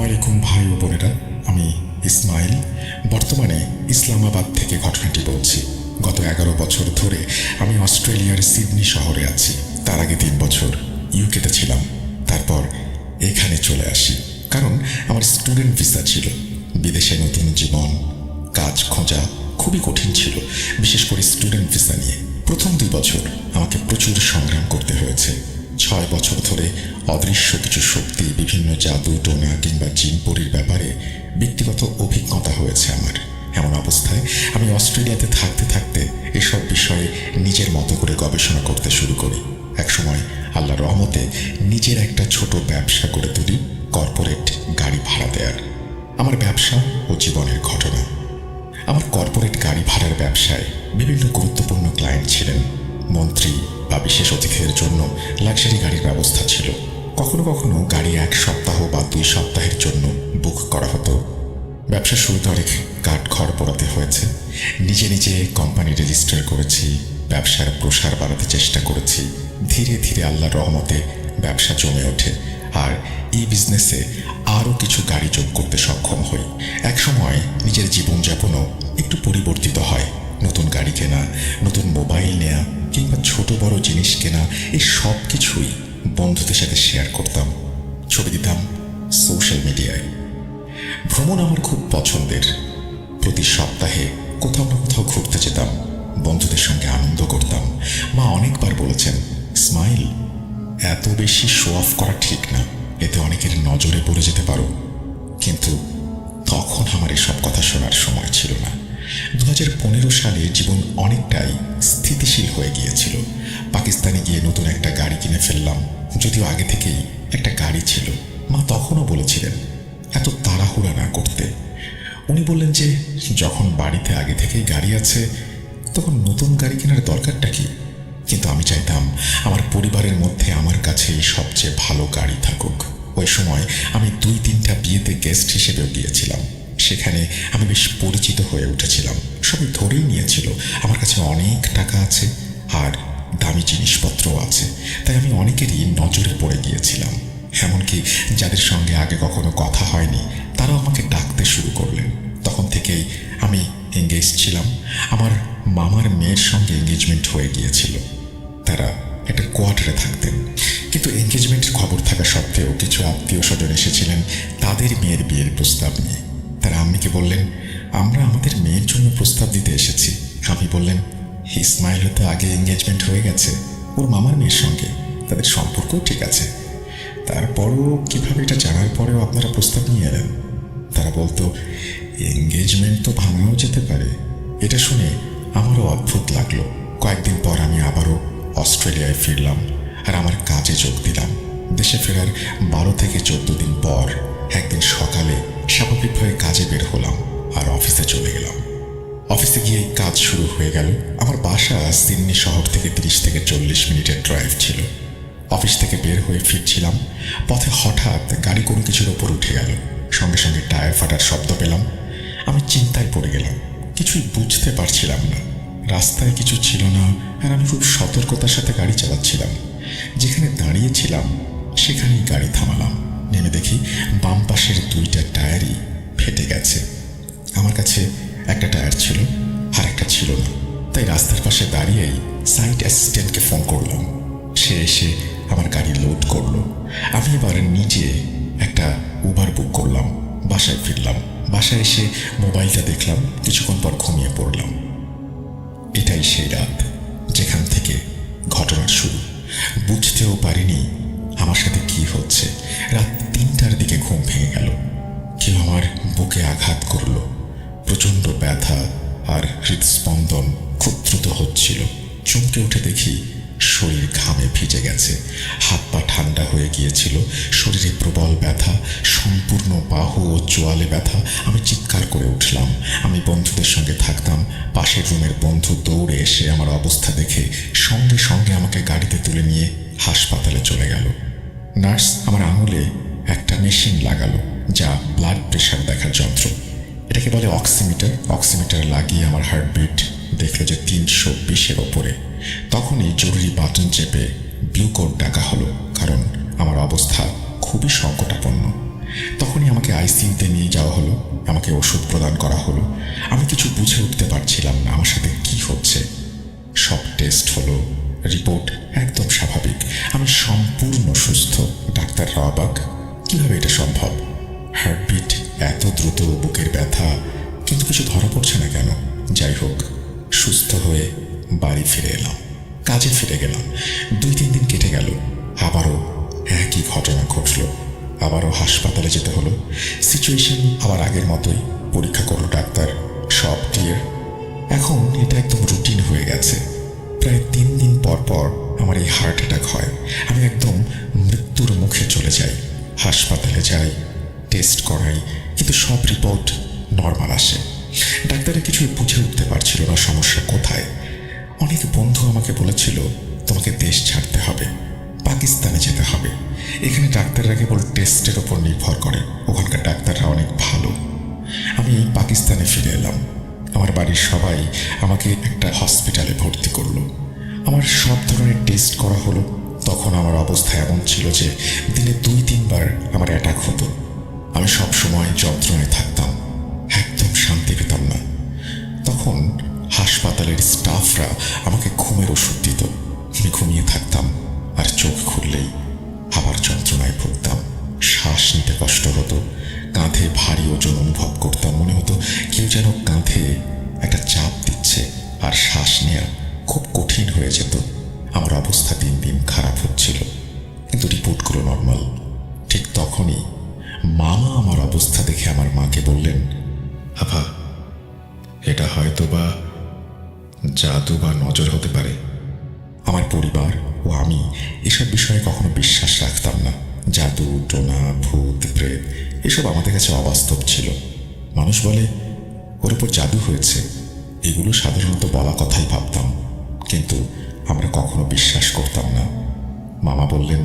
আসসালামু আলাইকুম ভাই ও বোনেরা, আমি ইসমাইল বর্তমানে ইসলামাবাদ থেকে ঘটনাটি বলছি। গত 11 বছর ধরে আমি অস্ট্রেলিয়ার সিডনি শহরে আছি। তার আগে 3 বছর ইউকেতে ছিলাম। তারপর এখানে চলে আসি কারণ আমার স্টুডেন্ট ভিসা ছিল। বিদেশে নতুন জীবন, কাজ খোঁজা খুবই কঠিন ছিল, বিশেষ করে স্টুডেন্ট ভিসা নিয়ে। প্রথম 2 বছর আমাকে প্রচুর সংগ্রাম করতে হয়েছে। 6 বছর ধরে অদৃশ্য কিছু শক্তি, বিভিন্ন জাদু টোনা কিংবা জিনপরির ব্যাপারে ব্যক্তিগত অভিজ্ঞতা হয়েছে আমার। এমন অবস্থায় আমি অস্ট্রেলিয়াতে থাকতে থাকতে এসব বিষয়ে নিজের মতো করে গবেষণা করতে শুরু করি। একসময় আল্লাহর রহমতে নিজের একটা ছোট ব্যবসা করে তুলি, কর্পোরেট গাড়ি ভাড়া দেওয়ার। আমার ব্যবসা ও জীবনের ঘটনা। আমার কর্পোরেট গাড়ি ভাড়ার ব্যবসায় বিভিন্ন গুরুত্বপূর্ণ ক্লায়েন্ট ছিলেন। মন্ত্রী বা বিশেষ অতিথিদের জন্য লাক্সারি গাড়ির ব্যবস্থা ছিল। কখনো কখনো গাড়ি 1 সপ্তাহ বা 2 সপ্তাহের জন্য বুক করা হতো। ব্যবসার শুরুতে অনেক কাঠখড় পোড়াতে হয়েছে। নিজে নিজে কোম্পানি রেজিস্টার করেছি, ব্যবসার প্রসার বাড়াতে চেষ্টা করেছি। ধীরে ধীরে আল্লাহর রহমতে ব্যবসা জমে ওঠে আর এই বিজনেসে আরও কিছু গাড়ি যোগ করতে সক্ষম হই। একসময় নিজের জীবনযাপনও একটু পরিবর্তিত হয়। নতুন গাড়ি কেনা, নতুন মোবাইল নেয়া কিংবা ছোট বড় জিনিস কেনা, এই সব কিছুই বন্ধুদের সাথে শেয়ার করতাম, ছবি দিতাম সোশ্যাল মিডিয়ায়। ভ্রমণ আমার খুব পছন্দের। প্রতি সপ্তাহে কোথাও না কোথাও ঘুরতে যেতাম, বন্ধুদের সঙ্গে আনন্দ করতাম। মা অনেকবার বলেছেন, ইসমাইল, এত বেশি শো অফ করা ঠিক না, এতে অনেকের নজরে পড়ে যেতে পারো। কিন্তু তখন আমার এসব কথা শোনার সময় ছিল না। 2015 সালে জীবন অনেকটাই স্থিতিশীল হয়ে গিয়েছিল। পাকিস্তানে গিয়ে নতুন একটা গাড়ি কিনে ফেললাম, যদিও আগে থেকেই একটা গাড়ি ছিল। মা তখনও বলেছিলেন এত তাড়াহুড়া না করতে। উনি বললেন যে যখন বাড়িতে আগে থেকেই গাড়ি আছে তখন নতুন গাড়ি কেনার দরকারটা কি। কিন্তু আমি চাইতাম আমার পরিবারের মধ্যে আমার কাছেই সবচেয়ে ভালো গাড়ি থাকুক। ওই সময় আমি 2-3টা বিয়েতে গেস্ট হিসেবেও গিয়েছিলাম। সেখানে আমি বেশ পরিচিত হয়ে উঠেছিলাম। সবাই ধরেই নিয়েছিল আমার কাছে অনেক টাকা আছে আর দামি জিনিসপত্রও আছে, তাই আমি অনেকেরই নজরে পড়ে গিয়েছিলাম। এমনকি যাদের সঙ্গে আগে কখনো কথা হয়নি তারাও আমাকে ডাকতে শুরু করলেন। তখন থেকেই আমি এঙ্গেজ ছিলাম। আমার মামার মেয়ের সঙ্গে এঙ্গেজমেন্ট হয়ে গিয়েছিল। তারা একটা কোয়ার্টারে থাকতেন, কিন্তু এঙ্গেজমেন্টের খবর থাকা সত্ত্বেও কিছু আত্মীয় স্বজন এসেছিলেন তাদের মেয়ের বিয়ের প্রস্তাব নিয়ে। তারা আম্মিকে বললেন, আমরা আমাদের মেয়ের জন্য প্রস্তাব দিতে এসেছি। আমি বললেন, ইসমাইল তো আগে এঙ্গেজমেন্ট হয়ে গেছে ওর মামার মেয়ের সঙ্গে, তাদের সম্পর্কও ঠিক আছে। তারপরও কিভাবে এটা জানার পরেও আপনারা প্রস্তাব নিয়ে এলেন? তারা বলতো, এঙ্গেজমেন্ট তো ভাঙাও যেতে পারে। এটা শুনে আমারও অদ্ভুত লাগলো। কয়েকদিন পর আমি আবারও অস্ট্রেলিয়ায় ফিরলাম আর আমার কাজে যোগ দিলাম। দেশে ফেরার 12 থেকে 14 দিন পর একদিন সকালে স্বাভাবিকভাবে কাজে বের হলাম আর অফিসে চলে গেলাম। অফিসে গিয়ে কাজ শুরু হয়ে গেল। আমার বাসা সিডনি শহর থেকে 30 থেকে 40 মিনিটের ড্রাইভ ছিল। অফিস থেকে বের হয়ে ফিরছিলাম, পথে হঠাৎ গাড়ি কোনো কিছুর ওপর উঠে গেল। সঙ্গে সঙ্গে টায়ার ফাটার শব্দ পেলাম। আমি চিন্তায় পড়ে গেলাম, কিছুই বুঝতে পারছিলাম না। রাস্তায় কিছু ছিল না আর আমি খুব সতর্কতার সাথে গাড়ি চালাচ্ছিলাম। যেখানে দাঁড়িয়েছিলাম সেখানেই গাড়ি থামালাম। নেমে দেখি বাম পাশের 2টা টায়ারই ফেটে গেছে। আমার কাছে একটা টায়ার ছিল আর একটা ছিল না, তাই রাস্তার পাশে দাঁড়িয়েই সাইট অ্যাসিস্ট্যান্টকে ফোন করলাম। সে এসে আমার গাড়ি লোড করলো। আমি এবার নিজে একটা উবার বুক করলাম, বাসায় ফিরলাম। বাসায় এসে মোবাইলটা দেখলাম, কিছুক্ষণ পর ঘুমিয়ে পড়লাম। এটাই সেই রাত যেখান থেকে ঘটনার শুরু। বুঝতেও পারিনি আমার সাথে কি হচ্ছে। রাত 3টার দিকে ঘুম ভেঙে গেল। কেউ আমার বুকে আঘাত করলো। প্রচণ্ড ব্যথা আর হৃদস্পন্দন খুব দ্রুত হচ্ছিল। চমকে উঠে দেখি শরীর ঘামে ভিজে গেছে, হাত পা ঠান্ডা হয়ে গিয়েছিল। শরীরে প্রবল ব্যথা, সম্পূর্ণ বাহু ও চোয়ালে ব্যথা। আমি চিৎকার করে উঠলাম। আমি বন্ধুদের সঙ্গে থাকতাম। পাশের রুমের বন্ধু দৌড়ে এসে আমার অবস্থা দেখে সঙ্গে সঙ্গে আমাকে গাড়িতে তুলে নিয়ে হাসপাতালে চলে গেল। নার্স আমার আঙুলে একটা মেশিন লাগালো, যা ব্লাড প্রেশার দেখার যন্ত্র। এটাকে বলে অক্সিমিটার। অক্সিমিটার লাগিয়ে আমার হার্টবিট দেখলো যে 320-এর ওপরে। তখনই জরুরি বাটন চেপে ব্লু কোড ডাকা হলো, কারণ আমার অবস্থা খুবই সংকটাপন্ন। তখনই আমাকে আইসিইউতে নিয়ে যাওয়া হলো, আমাকে ওষুধ প্রদান করা হলো। আমি কিছু বুঝে উঠতে পারছিলাম না আমার সাথে কি হচ্ছে। সব টেস্ট হলো, রিপোর্ট একদম স্বাভাবিক, আমি সম্পূর্ণ সুস্থ। ডাক্তাররা অবাক, কিভাবে এটা সম্ভব? হার্টবিট এত দ্রুত, বুকের ব্যথা, কিন্তু কিছু ধরা পড়ছে না কেন? যাই হোক, সুস্থ হয়ে বাড়ি ফিরে এলাম, কাজে ফিরে গেলাম। 2-3 দিন কেটে গেল, আবারও একই ঘটনা ঘটল। আবারও হাসপাতালে যেতে হলো। সিচুয়েশন আবার আগের মতোই। পরীক্ষা করলো ডাক্তার, সব ক্লিয়ার। এখন এটা একদম রুটিন হয়ে গেছে। প্রায় 3 দিন পর পর আমার এই হার্ট অ্যাটাক হয়। আমি একদম মৃত্যুর মুখে চলে যাই। হাসপাতালে যাই, টেস্ট করাই, কিন্তু সব রিপোর্ট নর্মাল আসে। ডাক্তাররা কিছুই বুঝে উঠতে পারছিল না সমস্যা কোথায়। অনেক বন্ধু আমাকে বলেছিল, তোমাকে দেশ ছাড়তে হবে, পাকিস্তানে যেতে হবে। এখানে ডাক্তাররা কেবল টেস্টের ওপর নির্ভর করে, ওখানকার ডাক্তাররা অনেক ভালো। আমি পাকিস্তানে ফিরে এলাম। আমার বাড়ির সবাই আমাকে একটা হসপিটালে ভর্তি করলো। আমার সব ধরনের টেস্ট করা হলো। তখন আমার অবস্থা এমন ছিল যে দিনে 2-3 বার আমার অ্যাটাক হতো। আমি সব সময় যন্ত্রণায় থাকতাম, একদম শান্তি পেতাম না। তখন হাসপাতালের স্টাফরা আমাকে ঘুমের ওষুধ দিত। আমি ঘুমিয়ে থাকতাম, আর চোখ খুললেই আবার যন্ত্রণায় ভুগতাম। শ্বাস নিতে কষ্ট হতো, কাঁধে ভারী ওজন অনুভব করতাম। মনে হতো কেউ যেন কাঁধে একটা চাপ দিচ্ছে, আর শ্বাস নেওয়া খুব কঠিন হয়ে যেত। আমার অবস্থা দিন দিন খারাপ হচ্ছিল, কিন্তু রিপোর্টগুলো নর্মাল। ঠিক তখনই মামা আমার অবস্থা দেখে আমার মাকে বললেন, আভা, এটা হয়তো বা জাদু বা নজর হতে পারে। আমার পরিবার ও আমি এসব বিষয়ে কখনো বিশ্বাস রাখতাম না। জাদু, টোনা, ভূত, প্রেত এসব আমাদের কাছে অবাস্তব ছিল। মানুষ বলে ওর উপর জাদু হয়েছে, এগুলো সাধারণত বলা কথাই ভাবতাম, কিন্তু আমরা কখনো বিশ্বাস করতাম না। মামা বললেন,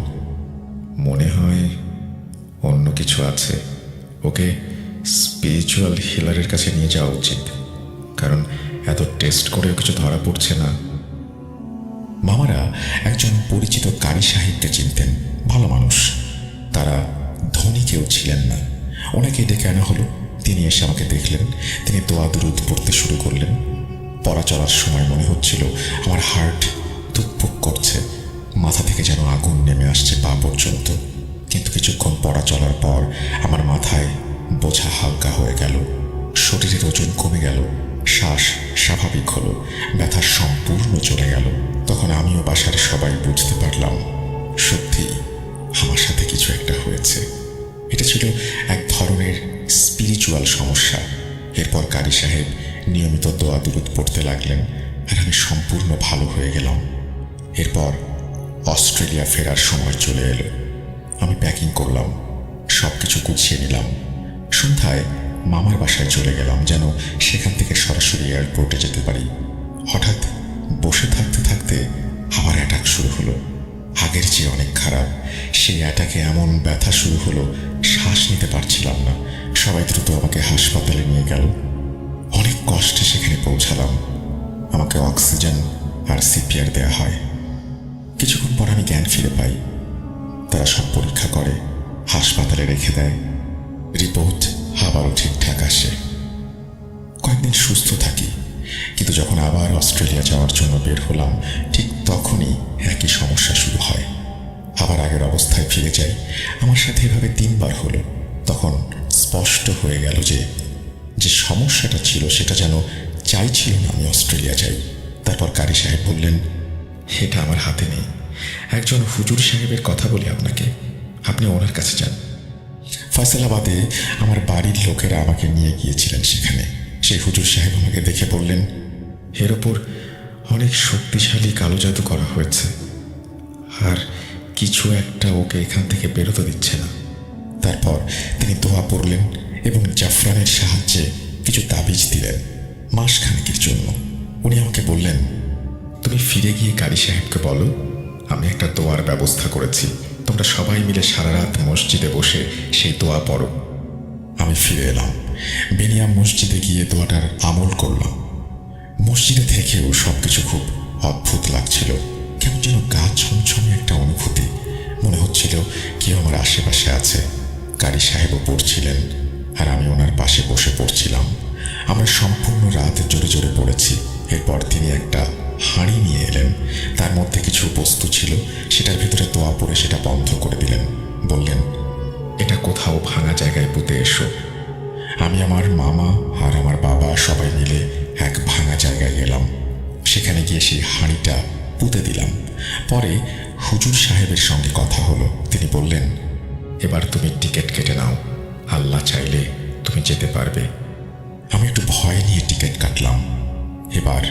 মনে হয় অন্য কিছু আছে, ওকে স্পিরিচুয়াল হিলারের কাছে নিয়ে যাওয়া উচিত, কারণ এত টেস্ট করেও কিছু ধরা পড়ছে না। মামারা একজন পরিচিত কারি সাহেবকে চিনতেন, ভালো মানুষ। তারা ধনী কেউ ছিলেন না। ওনাকে ডেকে আনা হলো। তিনি এসে আমাকে দেখলেন। তিনি দোয়া দুরুদ পড়তে শুরু করলেন। পড়া চলার সময় মনে হচ্ছিল আমার হার্ট ধুকপুক করছে, মাথা থেকে যেন আগুন নেমে আসছে পা পর্যন্ত। কিন্তু কিছুক্ষণ পড়া চলার পর আমার মাথায় বোঝা হালকা হয়ে গেল, শরীরের ওজন কমে গেল, শ্বাস স্বাভাবিক হলো, ব্যথা সম্পূর্ণ চলে গেল। তখন আমিও বাসার সবাই বুঝতে পারলাম, সত্যি আমার সাথে কিছু একটা হয়েছে। এটা ছিল এক ধরনের স্পিরিচুয়াল সমস্যা। এরপর কারি সাহেব নিয়মিত দোয়া দুরুদ পড়তে লাগলেন, আর আমি সম্পূর্ণ ভালো হয়ে গেলাম। এরপর অস্ট্রেলিয়া ফেরার সময় চলে এলো। আমি প্যাকিং করলাম, সব কিছু গুছিয়ে নিলাম। সন্ধ্যায় মামার বাসায় চলে গেলাম, যেন সেখান থেকে সরাসরি এয়ারপোর্টে যেতে পারি। হঠাৎ বসে থাকতে থাকতে আবার অ্যাটাক শুরু হলো, আগের চেয়ে অনেক খারাপ। সেই অ্যাটাকে এমন ব্যথা শুরু হলো, শ্বাস নিতে পারছিলাম না। সবাই দ্রুত আমাকে হাসপাতালে নিয়ে গেল। অনেক কষ্টে সেখানে পৌঁছালাম। আমাকে অক্সিজেন আর সিপিআর দেয়া হয়। কিছুক্ষণ পর আমি জ্ঞান ফিরে পাই। তারা সব পরীক্ষা করে, হাসপাতালে রেখে দেয়। রিপোর্ট আবারও ঠিকঠাক আসে। কয়েকদিন সুস্থ থাকি, কিন্তু যখন আবার অস্ট্রেলিয়া যাওয়ার জন্য বের হলাম, ঠিক তখনই একই সমস্যা শুরু হয়। আবার আগের অবস্থায় ফিরে যাই। আমার সাথে এভাবে 3 বার হলো। তখন স্পষ্ট হয়ে গেল যে যে সমস্যাটা ছিল সেটা যেন চাইছিল না আমি অস্ট্রেলিয়া যাই। তারপর কারি সাহেব বললেন, এটা আমার হাতে নেই, একজন হুজুর সাহেবের কথা বলি আপনাকে, আপনি ওনার কাছে যান। ফয়সালাবাদে আমার বাড়ির লোকেরা আমাকে নিয়ে গিয়েছিলেন সেখানে। সেই হুজুর সাহেব আমাকে দেখে বললেন, এর ওপর অনেক শক্তিশালী কালো জাদু করা হয়েছে, আর কিছু একটা ওকে এখান থেকে বেরোতে দিচ্ছে না। তারপর তিনি দোয়া পড়লেন এবং জাফরানের সাহায্যে কিছু তাবিজ দিলেন মাসখানেকের জন্য। উনি আমাকে বললেন, তুমি ফিরে গিয়ে কারি সাহেবকে বলো আমি একটা দোয়ার ব্যবস্থা করেছি, তোমরা সবাই মিলে সারা রাত মসজিদে বসে সেই দোয়া পড়ো। আমি ফিরে এলাম। বেনিয়াম মসজিদে গিয়ে দোয়াটার আমল করলাম। মসজিদে থেকেও সবকিছু খুব অদ্ভুত লাগছিল, কেমন যেন গা ছমছমে একটা অনুভূতি। মনে হচ্ছিল কেউ আমার আশেপাশে আছে। কারি সাহেবও পড়ছিলেন, আর আমি ওনার পাশে বসে পড়ছিলাম। আমরা সম্পূর্ণ রাত জোরে জোরে পড়েছি। এরপর তিনি একটা হাঁড়ি নিয়ে এলেন। তার মধ্যে কিছু বস্তু ছিল, সেটার ভিতরে দোয়া পড়ে সেটা বন্ধ করে দিলেন। বললেন, এটা কোথাও ভাঙা জায়গায় পুঁতে এসো। আমি, আমার মামা আর আমার বাবা সবাই মিলে এক ভাঙা জায়গায় গেলাম। সেখানে গিয়ে সেই হাঁড়িটা পুঁতে দিলাম। পরে হুজুর সাহেবের সঙ্গে কথা হলো। তিনি বললেন, এবার তুমি টিকিট কেটে নাও, আল্লাহ চাইলে তুমি যেতে পারবে। আমি একটু ভয় নিয়ে টিকিট কাটলাম। এবার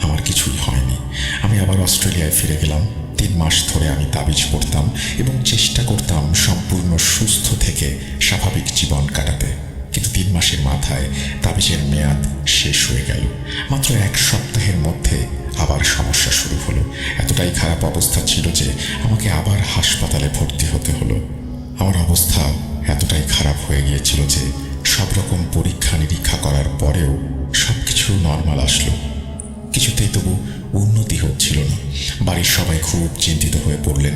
আমার কিছুই হয়নি। আমি আবার অস্ট্রেলিয়ায় ফিরে গেলাম। 3 মাস ধরে আমি তাবিজ পড়তাম এবং চেষ্টা করতাম সম্পূর্ণ সুস্থ থেকে স্বাভাবিক জীবন কাটাতে। কিন্তু 3 মাসের মাথায় তাবিজের মেয়াদ শেষ হয়ে গেল। মাত্র 1 সপ্তাহের মধ্যে আবার সমস্যা শুরু হলো। এতটাই খারাপ অবস্থা ছিল যে আমাকে আবার হাসপাতালে ভর্তি হতে হলো। আমার অবস্থা এতটাই খারাপ হয়ে গিয়েছিল যে সব রকম পরীক্ষা নিরীক্ষা করার পরেও সবকিছু নর্মাল আসলো। কিছুতেই তবু উন্নতি হচ্ছিল না। বাড়ির সবাই খুব চিন্তিত হয়ে পড়লেন।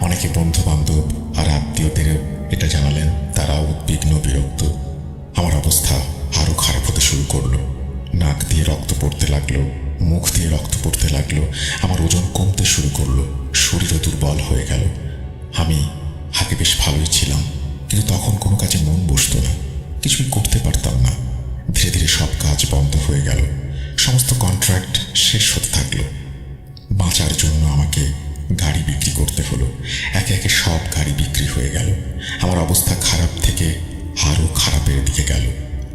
অনেকে বন্ধু বান্ধব আর আত্মীয়দেরও এটা জানালেন, তারাও উদ্বিগ্ন, বিরক্ত। আমার অবস্থা আরও খারাপ হতে শুরু করলো। নাক দিয়ে রক্ত পড়তে লাগলো, মুখ দিয়ে রক্ত পড়তে লাগলো। আমার ওজন কমতে শুরু করলো, শরীরও দুর্বল হয়ে গেল। আমি আগে বেশ ভালোই ছিলাম, কিন্তু তখন কোনো কাজে মন বসতো না, কিছুই করতে পারতাম না। ধীরে ধীরে সব কাজ বন্ধ হয়ে গেল, সমস্ত কন্ট্রাক্ট শেষ হতে থাকলো। বাঁচার জন্য আমাকে গাড়ি বিক্রি করতে হলো। একে একে সব গাড়ি বিক্রি হয়ে গেল। আমার অবস্থা খারাপ থেকে আরও খারাপের দিকে গেল।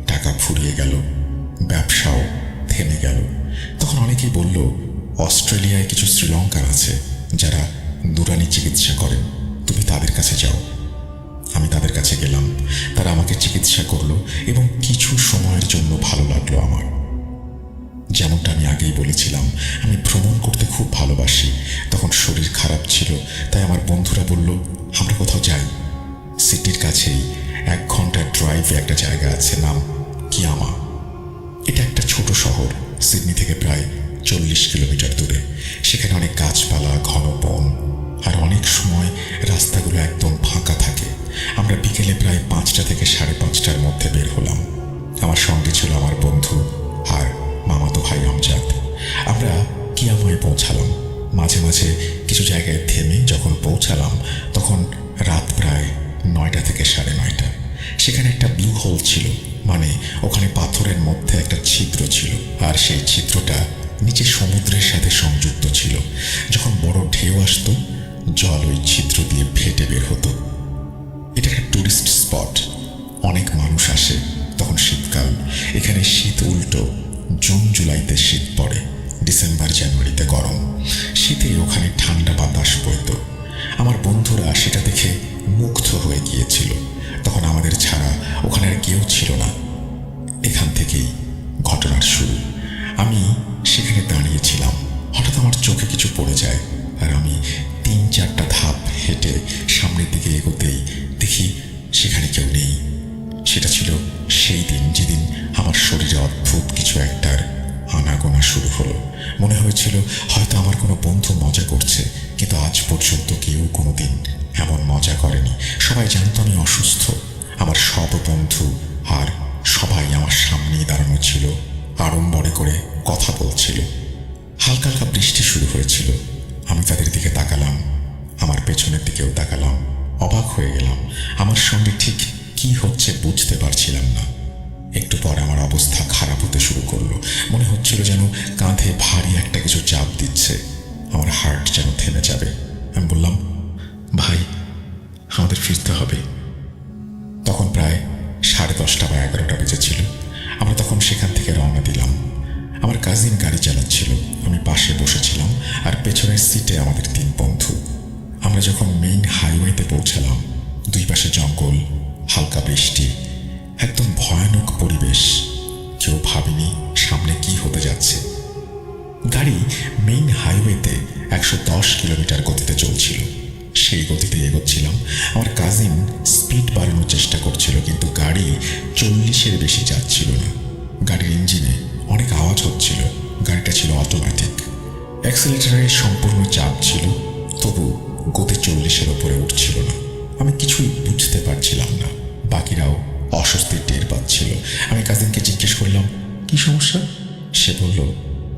টাকা ফুরিয়ে গেল, ব্যবসাও থেমে গেল। তখন অনেকেই বলল, অস্ট্রেলিয়ায় কিছু শ্রীলঙ্কান আছে যারা দুরানি চিকিৎসা করেন, তুমি তাদের কাছে যাও। আমি তাদের কাছে গেলাম। তারা আমাকে চিকিৎসা করলো এবং কিছু সময়ের জন্য ভালো লাগলো আমার। যেমনটা আমি আগেই বলেছিলাম, আমি ভ্রমণ করতে খুব ভালোবাসি। তখন শরীর খারাপ ছিল, তাই আমার বন্ধুরা বলল, আমরা কোথাও যাই। সিটির কাছেই 1 ঘন্টার ড্রাইভে একটা জায়গা আছে, নাম কিয়ামা। এটা একটা ছোট শহর, সিডনি থেকে প্রায় 40 কিলোমিটার দূরে। সেখানে অনেক গাছপালা, ঘন বন, আর অনেক সময় রাস্তাগুলো একদম ফাঁকা থাকে। আমরা বিকেলে প্রায় 5টা থেকে 5:30টার মধ্যে বের হলাম। আমার সঙ্গে ছিল আমার বন্ধু আর মামাতো ভাই আমজাদ। আমরা কিয়ামায় পৌঁছালাম। মাঝে মাঝে কিছু জায়গায় থেমে যখন পৌঁছালাম তখন রাত প্রায় 9টা থেকে 9:30। সেখানে একটা ব্লু হোল ছিল, মানে ওখানে পাথরের মধ্যে একটা ছিদ্র ছিল, আর সেই ছিদ্রটা নিচে সমুদ্রের সাথে সংযুক্ত ছিল। যখন বড় ঢেউ আসতো, জল ওই ছিদ্র দিয়ে ফেটে বের হতো। এটা একটা টুরিস্ট স্পট, অনেক মানুষ আসে। তখন শীতকাল, এখানে শীত উল্টো। জুন জুলাইতে শীত পড়ে, ডিসেম্বর জানুয়ারিতে গরম। শীতে ওখানে ঠান্ডা বাতাস বইত। আমার বন্ধুরা সেটা দেখে মুগ্ধ হয়ে গিয়েছিল। তখন আমাদের ছাড়া ওখানে আর কেউ ছিল না। এখান থেকেই ঘটনার শুরু। আমি সেখানে দাঁড়িয়েছিলাম, হঠাৎ আমার চোখে কিছু পড়ে যায়, আর আমি 3-4টা ধাপ হেঁটে সামনের দিকে এগোতেই দেখি সেখানে কেউ নেই। সেটা ছিল সেই দিন যেদিন আমার শরীরে অদ্ভুত কিছু একটার আনাগোনা শুরু হলো। মনে হয়েছিল হয়তো আমার কোনো বন্ধু মজা করছে, কিন্তু আজ পর্যন্ত কেউ কোনোদিন এমন মজা করেনি। সবাই জানতো আমি অসুস্থ। আমার সব বন্ধু আর সবাই আমার সামনেই দাঁড়ানো ছিল, আড়ম্বরে করে কথা বলছিল। হালকা হালকা বৃষ্টি শুরু হয়েছিল। আমি তাদের দিকে তাকালাম, আমার পেছনের দিকেও তাকালাম। অবাক হয়ে গেলাম, আমার সঙ্গে ঠিক কি হচ্ছে বুঝতে পারছিলাম না। একটু পর আমার অবস্থা খারাপ হতে শুরু করলো। মনে হচ্ছিল যেন কাঁধে ভারী একটা কিছু চাপ দিচ্ছে, আমার হার্ট যেন থেমে যাবে। আমি বললাম, ভাই, আমাদের ফিরতে হবে। তখন প্রায় 10:30 বা 11টা বেজেছিল। আমরা তখন সেখান থেকে রওনা দিলাম। আমার কাজিন গাড়ি চালাচ্ছিল, আমি পাশে বসেছিলাম, আর পেছনের সিটে আমাদের 3 বন্ধু। আমরা যখন মেইন হাইওয়েতে পৌঁছালাম, 2 পাশে জঙ্গল, হালকা বৃষ্টি, একদম ভয়ানক পরিবেশ। কেউ ভাবেনি সামনে কি হতে যাচ্ছে। গাড়ি মেইন হাইওয়েতে 110 কিলোমিটার গতিতে চলছিল। সেই গতিতে এগোচ্ছিলাম। আমার কাজিন স্পিড বাড়ানোর চেষ্টা করছিল, কিন্তু গাড়ি 40-এর বেশি যাচ্ছিল না। গাড়ির ইঞ্জিনে অনেক আওয়াজ হচ্ছিল। গাড়িটা ছিল অটোমেটিক, অ্যাক্সিলারেটরে সম্পূর্ণ চাপ ছিল, তবু গতি 40-এর ওপরে উঠছিল না। আমি কিছুই বুঝতে পারছিলাম না। বাকিরাও অস্বস্তির টের পাচ্ছিল। আমি কাজিনকে জিজ্ঞেস করলাম, কি সমস্যা? সে বলল,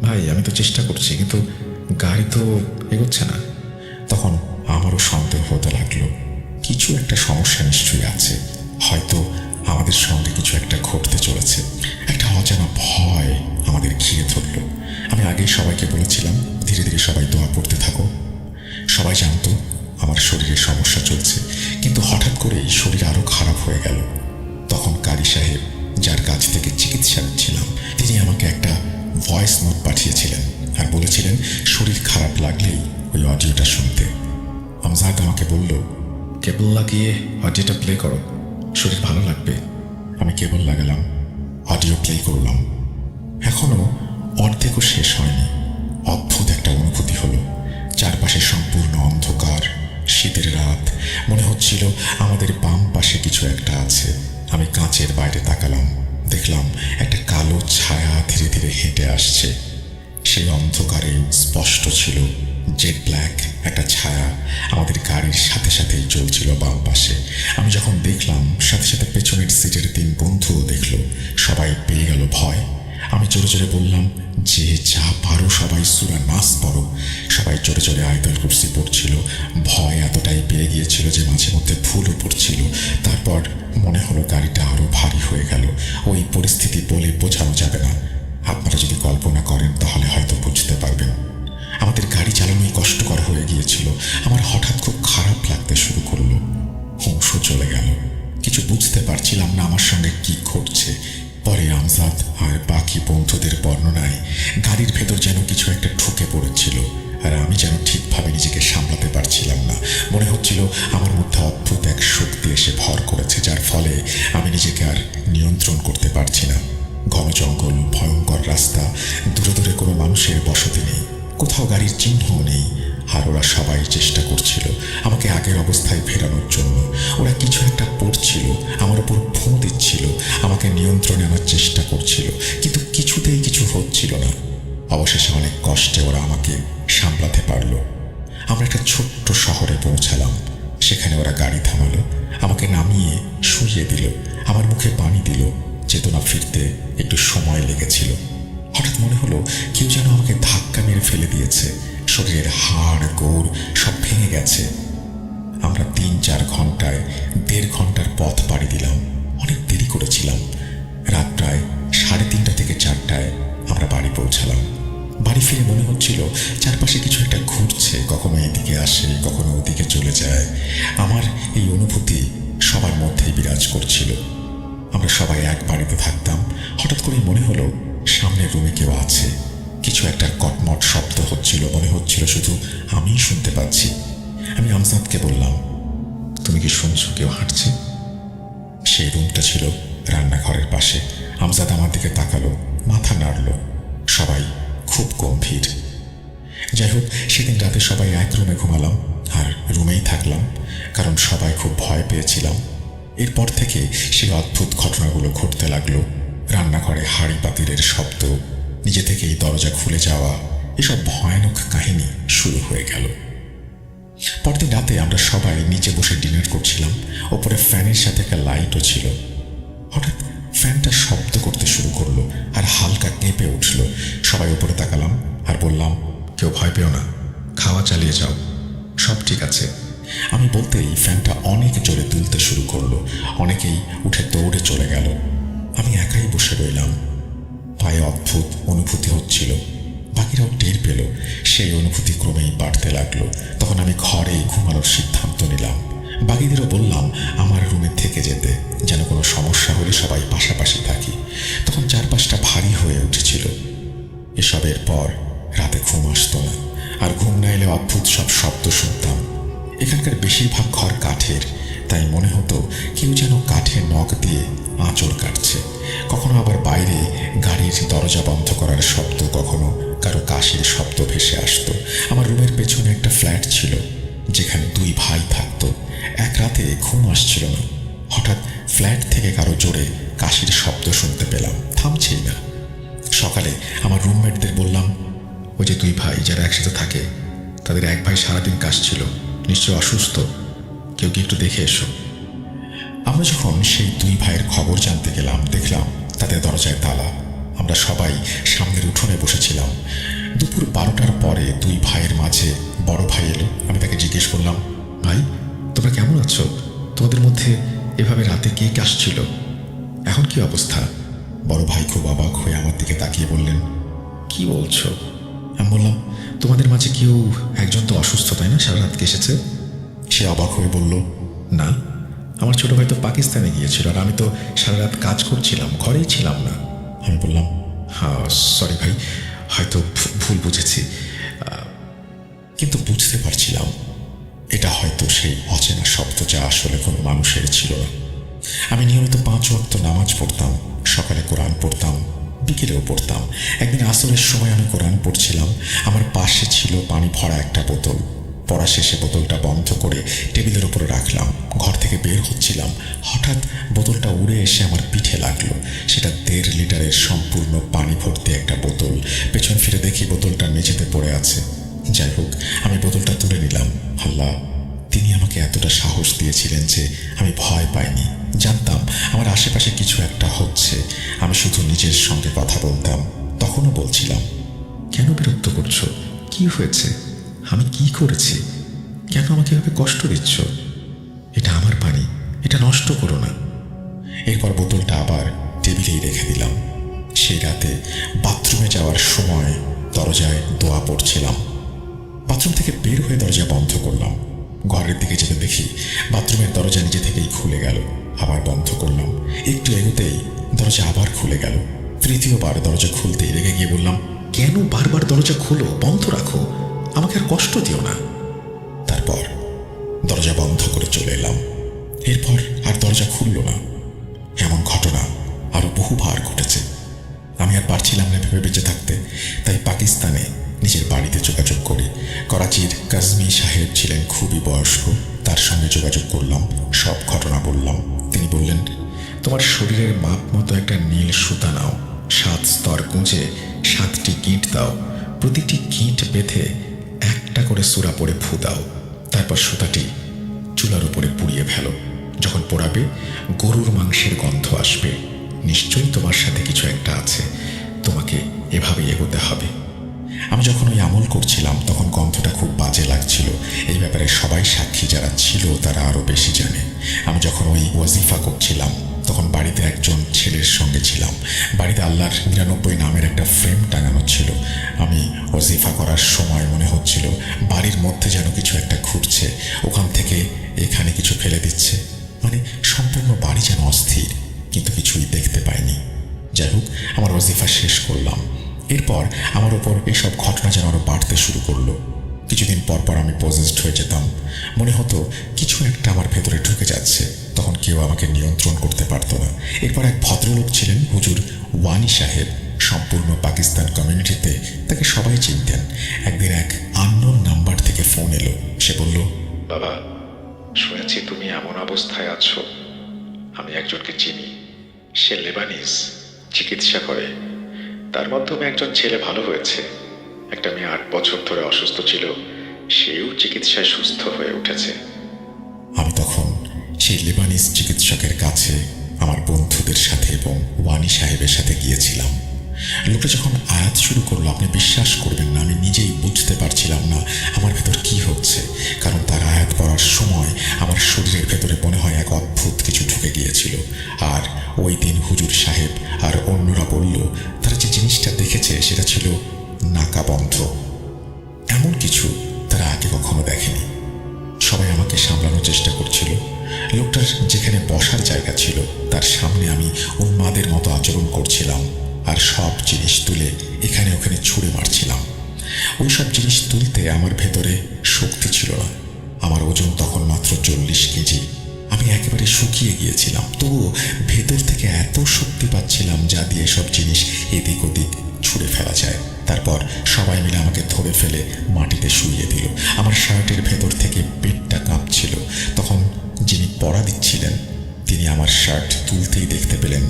ভাই আমি তো চেষ্টা করছি, কিন্তু গাড়ি তো এগোচ্ছে না। তখন আমারও সন্দেহ হতে লাগলো, কিছু একটা সমস্যা নিশ্চয়ই আছে, হয়তো আমাদের সঙ্গে কিছু একটা ঘটতে চলেছে। একটা অজানা ভয় আমাদের ঘিরে ধরল। আমি আগেই সবাইকে বলেছিলাম, ধীরে ধীরে সবাই দোয়া পড়তে থাকো। সবাই জানতো আমার শরীরে সমস্যা চলছে, কিন্তু হঠাৎ করেই শরীর আরো খারাপ হয়ে গেল। তখন কারি সাহেব, যার কাছ থেকে চিকিৎসা নিচ্ছিলাম, তিনি আমাকে একটা ভয়েস নোট পাঠিয়েছিলেন আর বলেছিলেন শরীর খারাপ লাগলেই ওই অডিওটা শুনতে। আমজাদ আমাকে বলল, কেবল লাগিয়ে অডিওটা প্লে করো, শরীর ভালো লাগবে। আমি কেবল লাগালাম, অডিও প্লে করলাম। এখনো অর্ধেকও শেষ হয়নি, অদ্ভুত একটা অনুভূতি হলো। চারপাশে সম্পূর্ণ অন্ধকার, শীতের রাত। মনে হচ্ছিল আমাদের বাম পাশে কিছু একটা আছে। আমি কাঁচের বাইরে তাকালাম, দেখলাম একটা কালো ছায়া ধীরে ধীরে হেঁটে আসছে। সেই অন্ধকারে স্পষ্ট ছিল জেড ব্ল্যাক একটা ছায়া আমাদের গাড়ির সাথে সাথেই চলছিল বাম পাশে। আমি যখন দেখলাম, সাথে সাথে পেছনের সিটের 3 বন্ধুও দেখলো। সবাই পেয়ে গেল ভয়। আমি জোরে জোরে বললাম, যে যা পারো সবাই সূরা নাস পড়ো। সবাই জোরে জোরে আয়াতুল কুরসি পড়ছিল। ভয় এতটাই বেড়ে গিয়েছিল যে মাঝে মধ্যে ভুলও পড়ছিল। তারপর মনে হলো গাড়িটা আরো ভারী হয়ে গেল। ওই পরিস্থিতি বলে বোঝানো যাবে না। আপনারা যদি কল্পনা করেন তাহলে হয়তো বুঝতে পারবেন। আমাদের গাড়ি চালানোই কষ্টকর হয়ে গিয়েছিল। আমার হঠাৎ খুব খারাপ লাগতে শুরু করলো। হুঁশও চলে গেল। কিছু বুঝতে পারছিলাম না আমার সঙ্গে কি ঘটছে। পরে আমজাদ আর বাকি বন্ধুদের বর্ণনায় গাড়ির ভেতর যেন কিছু একটা ঢুকে পড়েছিল, আর আমি যেন ঠিকভাবে নিজেকে সামলাতে পারছিলাম না। মনে হচ্ছিল আমার মধ্যে অদ্ভুত এক শক্তি এসে ভর করেছে, যার ফলে আমি নিজেকে আর নিয়ন্ত্রণ করতে পারছি না। ঘন জঙ্গল, ভয়ঙ্কর রাস্তা, দূরে দূরে কোনো মানুষের বসতি নেই, কোথাও গাড়ির চিহ্নও নেই। আর ওরা সবাই চেষ্টা করছিল আমাকে আগের অবস্থায় ফেরানোর জন্য। ওরা কিছু একটা পড়ছিল, আমার উপর ফু দিচ্ছিল, আমাকে নিয়ন্ত্রণে আনার চেষ্টা করছিল, কিন্তু কিছুতেই কিছু হচ্ছিল না। অবশেষে অনেক কষ্টে ওরা আমাকে সামলাতে পারলো। আমরা একটা ছোট্ট শহরে পৌঁছালাম। সেখানে ওরা গাড়ি থামালো, আমাকে নামিয়ে শুইয়ে দিল, আমার মুখে পানি দিল। চেতনা ফিরতে একটু সময় লেগেছিল। হঠাৎ মনে হলো কেউ যেন আমাকে ধাক্কা মেরে ফেলে দিয়েছে। শরীরের হাড় গোড় সব ভেঙে গেছে। আমরা 3-4 ঘন্টায় 1.5 ঘন্টার পথ পাড়ি দিলাম। অনেক দেরি করেছিলাম। রাত প্রায় 3:30 থেকে 4টায় আমরা বাড়ি পৌঁছালাম। বাড়ি ফিরে মনে হচ্ছিল চারপাশে কিছু একটা ঘুরছে, কখনো এদিকে আসে, কখনো ওদিকে চলে যায়। আমার এই অনুভূতি সবার মধ্যেই বিরাজ করছিল। আমরা সবাই এক বাড়িতে থাকতাম। হঠাৎ করে মনে হলো সামনের রুমে কেউ আছে। কিছু একটা কটমট শব্দ হচ্ছিল, মনে হচ্ছিল শুধু আমিই শুনতে পাচ্ছি। আমি আমজাদকে বললাম, তুমি কি শুনছো কেউ হাঁটছে? সেই রুমটা ছিল রান্নাঘরের পাশে। আমজাদ আমার দিকে তাকালো, মাথা নাড়ল। সবাই খুব গম্ভীর। যাই হোক, সেদিন রাতে সবাই এক রুমে ঘুমালাম আর রুমেই থাকলাম, কারণ সবাই খুব ভয় পেয়েছিলাম। এরপর থেকে সেই অদ্ভুত ঘটনাগুলো ঘটতে লাগলো। রান্নাঘরে হাঁড়ি পাতিলের শব্দ, নিজে থেকেই দরজা খুলে যাওয়া, এসব ভয়ানক কাহিনী শুরু হয়ে গেল। পরদিন রাতে আমরা সবাই নিচে বসে ডিনার করছিলাম। ওপরে ফ্যানের সাথে একটা লাইটও ছিল। হঠাৎ ফ্যানটা শব্দ করতে শুরু করলো আর হালকা কেঁপে উঠল। সবাই উপরে তাকালাম আর বললাম, কেউ ভয় পেও না, খাওয়া চালিয়ে যাও, সব ঠিক আছে। আমি বলতেই ফ্যানটা অনেক জোরে তুলতে শুরু করলো। অনেকেই উঠে দৌড়ে চলে গেল। আমি একাই বসে রইলাম। পায়ে অদ্ভুত অনুভূতি হচ্ছিল। বাকিরাও টের পেল। সেই অনুভূতি ক্রমেই বাড়তে লাগলো। তখন আমি ঘরে ঘুমানোর সিদ্ধান্ত নিলাম। বাকিদেরও বললাম আমার রুমে থেকে যেতে, যেন কোনো সমস্যা হলে সবাই পাশাপাশি থাকি। তখন চারপাশটা ভারী হয়ে উঠেছিল। এসবের পর রাতে ঘুম আসতো না, আর ঘুম না এলে অদ্ভুত সব শব্দ শুনতাম। এখানকার বেশিরভাগ ঘর কাঠের, তাই মনে হতো কেউ যেন কাঠের নখ দিয়ে আঁচড় কাটছে। কখনো আবার বাইরে গাড়ির দরজা বন্ধ করার শব্দ, কখনো কারো কাশির শব্দ ভেসে আসতো। আমার রুমের পেছনে একটা ফ্ল্যাট ছিল, যেখানে 2 ভাই থাকতো। এক রাতে ঘুম আসছিল না। হঠাৎ ফ্ল্যাট থেকে কারো জোরে কাশির শব্দ শুনতে পেলাম, থামছেই না। সকালে আমার রুমমেটদের বললাম, ওই যে 2 ভাই যারা একসাথে থাকে, তাদের এক ভাই সারাদিন কাশছিল, নিশ্চয় অসুস্থ। কেউ কি একটু দেখে এসো। আমরা যখন সেই দুই ভাইয়ের খবর জানতে গেলাম, দেখলাম তাদের দরজায় তালা। আমরা সবাই সামনের উঠোনে বসেছিলাম। দুপুর 12টার পরে দুই ভাইয়ের মাঝে বড় ভাই এলো। আমি তাকে জিজ্ঞেস করলাম, ভাই তোমরা কেমন আছো? তোমাদের মধ্যে এভাবে রাতে কে আসছিল? এখন কি অবস্থা? বড় ভাই খুব অবাক হয়ে আমার দিকে তাকিয়ে বললেন, কি বলছো? আমি বললাম, তোমাদের মাঝে কেউ একজন তো অসুস্থ, তাই না? সারা রাত এসেছে। সে অবাক হয়ে বলল, না, আমার ছোট ভাই তো পাকিস্তানে গিয়েছিল, আর আমি তো সারা রাত কাজ করছিলাম, ঘরেই ছিলাম না। আমি বললাম, হ্যাঁ সরি ভাই, হয়তো ভুল বুঝেছি। কিন্তু বুঝতে পারছিলাম এটা হয়তো সেই অচেনা শব্দ, যা আসলে কোনো মানুষের ছিল না। আমি নিয়মিত 5 ওয়াক্ত নামাজ পড়তাম, সকালে কোরআন পড়তাম, বিকেলেও পড়তাম। একদিন আসরের সময় আমি কোরআন পড়ছিলাম, আমার পাশে ছিল পানি ভরা একটা বোতল। পড়া শেষে বোতলটা বন্ধ করে টেবিলের উপরে রাখলাম। ঘর থেকে বের হচ্ছিলাম, হঠাৎ বোতলটা উড়ে এসে আমার পিঠে লাগলো। সেটা 1.5 লিটারের সম্পূর্ণ পানি ভর্তি একটা বোতল। পেছন ফিরে দেখি বোতলটা মেঝেতে পড়ে আছে। যাই হোক, আমি বোতলটা তুলে নিলাম। আল্লাহ, তিনি আমাকে এতটা সাহস দিয়েছিলেন যে আমি ভয় পাইনি। জানতাম আমার আশেপাশে কিছু একটা হচ্ছে। আমি শুধু নিজের সঙ্গে কথা বলতাম। তখনও বলছিলাম, কেন বিরক্ত করছো? কি হয়েছে? আমি কি করেছি? কেন আমাকে এভাবে কষ্ট দিচ্ছ? এটা আমার পানি, এটা নষ্ট করো না। এরপর বোতলটা আবার টেবিলেই রেখে দিলাম। সেই রাতে বাথরুমে যাওয়ার সময় দরজায় দোয়া পড়ছিলাম। বাথরুম থেকে বের হয়ে দরজা বন্ধ করলাম। ঘরের দিকে যেতে দেখি বাথরুমের দরজা নিজে থেকেই খুলে গেল। আবার বন্ধ করলাম। একটু এগোতেই দরজা আবার খুলে গেল। তৃতীয়বার দরজা খুলতেই রেগে গিয়ে বললাম, কেন বারবার দরজা খুলো? বন্ধ রাখো, আমাকে আর কষ্ট দিও না। তারপর দরজা বন্ধ করে চলে এলাম। এরপর আর দরজা খুলল না। এমন ঘটনা আরো বহুবার ঘটেছে। আমি আর পারছিলাম না ভেবে বেঁচে থাকতে, তাই পাকিস্তানে নিজের বাড়িতে যোগাযোগ করি। করাচির কাজমি সাহেব ছিলেন খুবই বয়স্ক, তার সঙ্গে যোগাযোগ করলাম, সব ঘটনা বললাম। তিনি বললেন, তোমার শরীরের মাপ মতো একটা নীল সুতা নাও, 7 স্তর গুঁজে 7টি গিঁট দাও, প্রতিটি গিঁট বেঁধে একটা করে সূরা পড়ে ফু দাও। তারপর সুতাটি চুলার উপরে পুড়িয়ে ফেলো। যখন পোড়াবে গরুর মাংসের গন্ধ আসবে, নিশ্চয়ই তোমার সাথে কিছু একটা আছে, তোমাকে এভাবেই এগোতে হবে। আমি যখন ওই আমল করছিলাম তখন গন্ধটা খুব বাজে লাগছিল। এই ব্যাপারে সবাই সাক্ষী, যারা ছিল তারা আরো বেশি জানে। আমি যখন ওই ওয়াজিফা করছিলাম তখন বাড়িতে একজন ছেলের সঙ্গে ছিলাম। বাড়িতে আল্লাহর 99 নামের একটা ফ্রেম টাঙানো ছিল। আমি ওয়াজিফা করার সময় মনে হচ্ছিল বাড়ির মধ্যে যেন কিছু একটা ঘুরছে, ওখান থেকে এখানে কিছু ফেলে দিচ্ছে, মানে সম্পূর্ণ বাড়ি যেন অস্থির, কিন্তু কিছুই দেখতে পাইনি। যাই হোক, আমার ওয়াজিফা শেষ করলাম। এরপর আমার ওপর এসব ঘটনা যেন আরো বাড়তে শুরু করলো। কিছুদিন পর পর আমি পজেসড হয়ে যেতাম। মনে হতো কিছু একটা আমার ভেতরে ঢুকে যাচ্ছে। তখন কেউ আমাকে নিয়ন্ত্রণ করতে পারতো না। এরপর এক ভদ্রলোক ছিলেন, হুজুর ওয়ানি সাহেব। সম্পূর্ণ পাকিস্তান কমিউনিটিতে তাকে সবাই চিনতেন। একদিন এক আননোন নাম্বার থেকে ফোন এলো। সে বলল, বাবা, শুনেছি তুমি এমন অবস্থায় আছো। আমি একজনকে চিনি, সে লেবানিজ, চিকিৎসা করে। তার মাধ্যমে একজন ছেলে ভালো হয়েছে। একটা মেয়ে 8 বছর ধরে অসুস্থ ছিল, সেও চিকিৎসায় সুস্থ হয়ে উঠেছে। আমি তখন সেই লেবানিজ চিকিৎসকের কাছে আমার বন্ধুদের সাথে এবং ওয়ানি সাহেবের সাথে গিয়েছিলাম। লোকটা যখন আয়াত শুরু করলো, আপনি বিশ্বাস করবেন না, আমি নিজেই বুঝতে পারছিলাম না আমার ভেতর কি হচ্ছে। কারণ তার আয়াত পড়ার সময় আমার শরীরের ভেতরে মনে হয় এক অদ্ভুত কিছু ঢুকে গিয়েছিল। আর ওই দিন হুজুর সাহেব আর অন্যরা বলল তারা যে জিনিসটা দেখেছে সেটা ছিল নাকা বন্ধ। এমন কিছু তারা আগে কখনো দেখেনি। সবাই আমাকে সামলানোর চেষ্টা করছিল। লোকটার যেখানে বসার জায়গা ছিল তার সামনে আমি উন্মাদের মতো আচরণ করছিলাম, আর সব জিনিস তুলে এখানে ওখানে ছুঁড়ে মারছিলাম। ওই সব জিনিস তুলতে আমার ভেতরে শক্তি ছিল না। আমার ওজন তখন মাত্র 40 কেজি। আমি একেবারে শুকিয়ে গিয়েছিলাম, তবুও ভেতর থেকে এত শক্তি পাচ্ছিলাম যা দিয়ে সব জিনিস এদিক ওদিক ছুঁড়ে ফেলা যায়। তারপর সবাই মিলে আমাকে ধরে ফেলে মাটিতে শুইয়ে দিল। আমার শার্টের ভেতর থেকে পেটটা কাঁপছিল। তখন যিনি পড়া দিচ্ছিলেন তিনি আমার শার্ট তুলতেই দেখতে পেলেন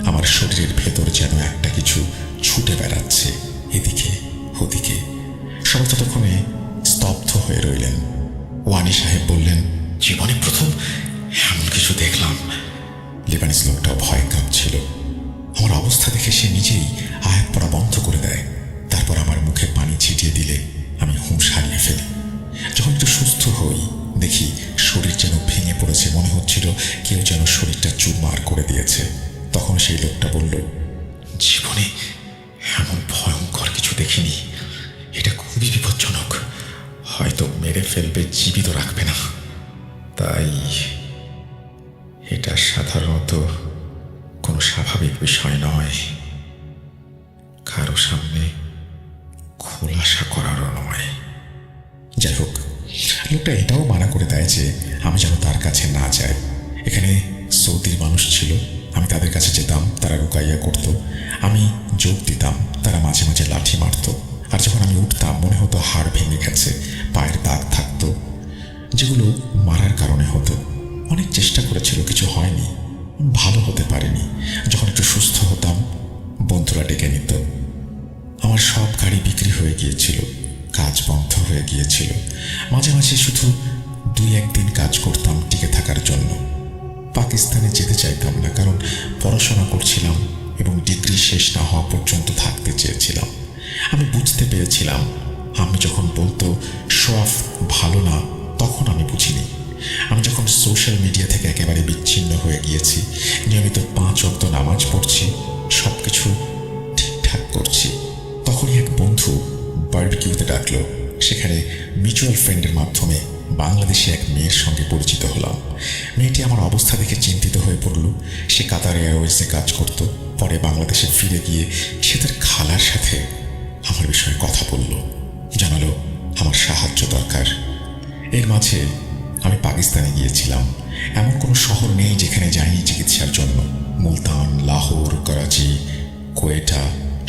আমার শরীরের ভেতর যেন একটা কিছু ছুটে বেড়াচ্ছে এদিকে ওদিকে। সবাই ততক্ষণে স্তব্ধ হয়ে রইলেন। ওয়ানি সাহেব বললেন, জীবনে প্রথম এমন কিছু দেখলাম। লেবানিজ লোকটাও ভয় কাঁপছিল। আমার অবস্থা দেখে সে নিজেই আয়াত পড়া বন্ধ করে দেয়। তারপর আমার মুখে পানি ছিটিয়ে দিলে আমি হুঁশ হারিয়ে ফেলি। যখন একটু সুস্থ হই দেখি শরীর যেন ভেঙে পড়েছে, মনে হচ্ছিল কেউ যেন শরীরটা চুরমার করে দিয়েছে। তখন সেই লোকটা বলল, জীবনে এমন ভয়ঙ্কর কিছু দেখিনি, এটা খুবই বিপজ্জনক, হয়তো মেরে ফেলবে, জীবিত রাখবে না। তাই এটা সাধারণত কোনো স্বাভাবিক বিষয় নয়, কারো সামনে খোলাসা করারও নয়। যাই হোক, লোকটা এটাও মানা করে দেয় যে আমি যেন তার কাছে না যাই। এখানে সৌদির মানুষ ছিল, আমি তাদের কাছে যেতাম, তারা রুকাইয়া করত। আমি যোগ দিতাম, তারা মাঝে মাঝে লাঠি মারত। আর যখন আমি উঠতাম মনে হতো হাড় ভেঙে গেছে, পায়ের দাগ থাকতো, যেগুলো মারার কারণে হতো। অনেক চেষ্টা করেছিল, কিছু হয়নি, ভালো হতে পারেনি। যখন একটু সুস্থ হতাম বন্ধুরা ডেকে নিত। আমার সব গাড়ি বিক্রি হয়ে গিয়েছিল, কাজ বন্ধ হয়ে গিয়েছিল। মাঝে মাঝে শুধু 2-1 দিন কাজ করতাম টিকে থাকার জন্য। পাকিস্তানে যেতে চাইতাম না, কারণ পড়াশোনা করছিলাম এবং ডিগ্রি শেষ না হওয়া পর্যন্ত থাকতে চেয়েছিলাম। আমি বুঝতে পেরেছিলাম, আমি যখন বলতো শোয়াফ ভালো না, তখন আমি বুঝিনি। আমি যখন সোশ্যাল মিডিয়া থেকে একেবারে বিচ্ছিন্ন হয়ে গিয়েছি, নিয়মিত 5 ওয়াক্ত নামাজ পড়ছি, সব কিছু ঠিকঠাক করছি, তখনই এক বন্ধু বারবিকিউতে ডাকলো। সেখানে মিউচুয়াল ফ্রেন্ডের মাধ্যমে বাংলাদেশি এক মেয়ের সঙ্গে পরিচিত হলাম। মেয়েটি আমার অবস্থা দেখে চিন্তিত হয়ে পড়ল। সে কাতার এয়ারওয়েজে কাজ করত। পরে বাংলাদেশে ফিরে গিয়ে সে তার খালার সাথে আমার বিষয়ে কথা বলল, জানালো আমার সাহায্য দরকার। এর মাঝে আমি পাকিস্তানে গিয়েছিলাম। এমন কোনো শহর নেই যেখানে যাইনি চিকিৎসার জন্য। মুলতান, লাহোর, করাচি, কোয়েটা,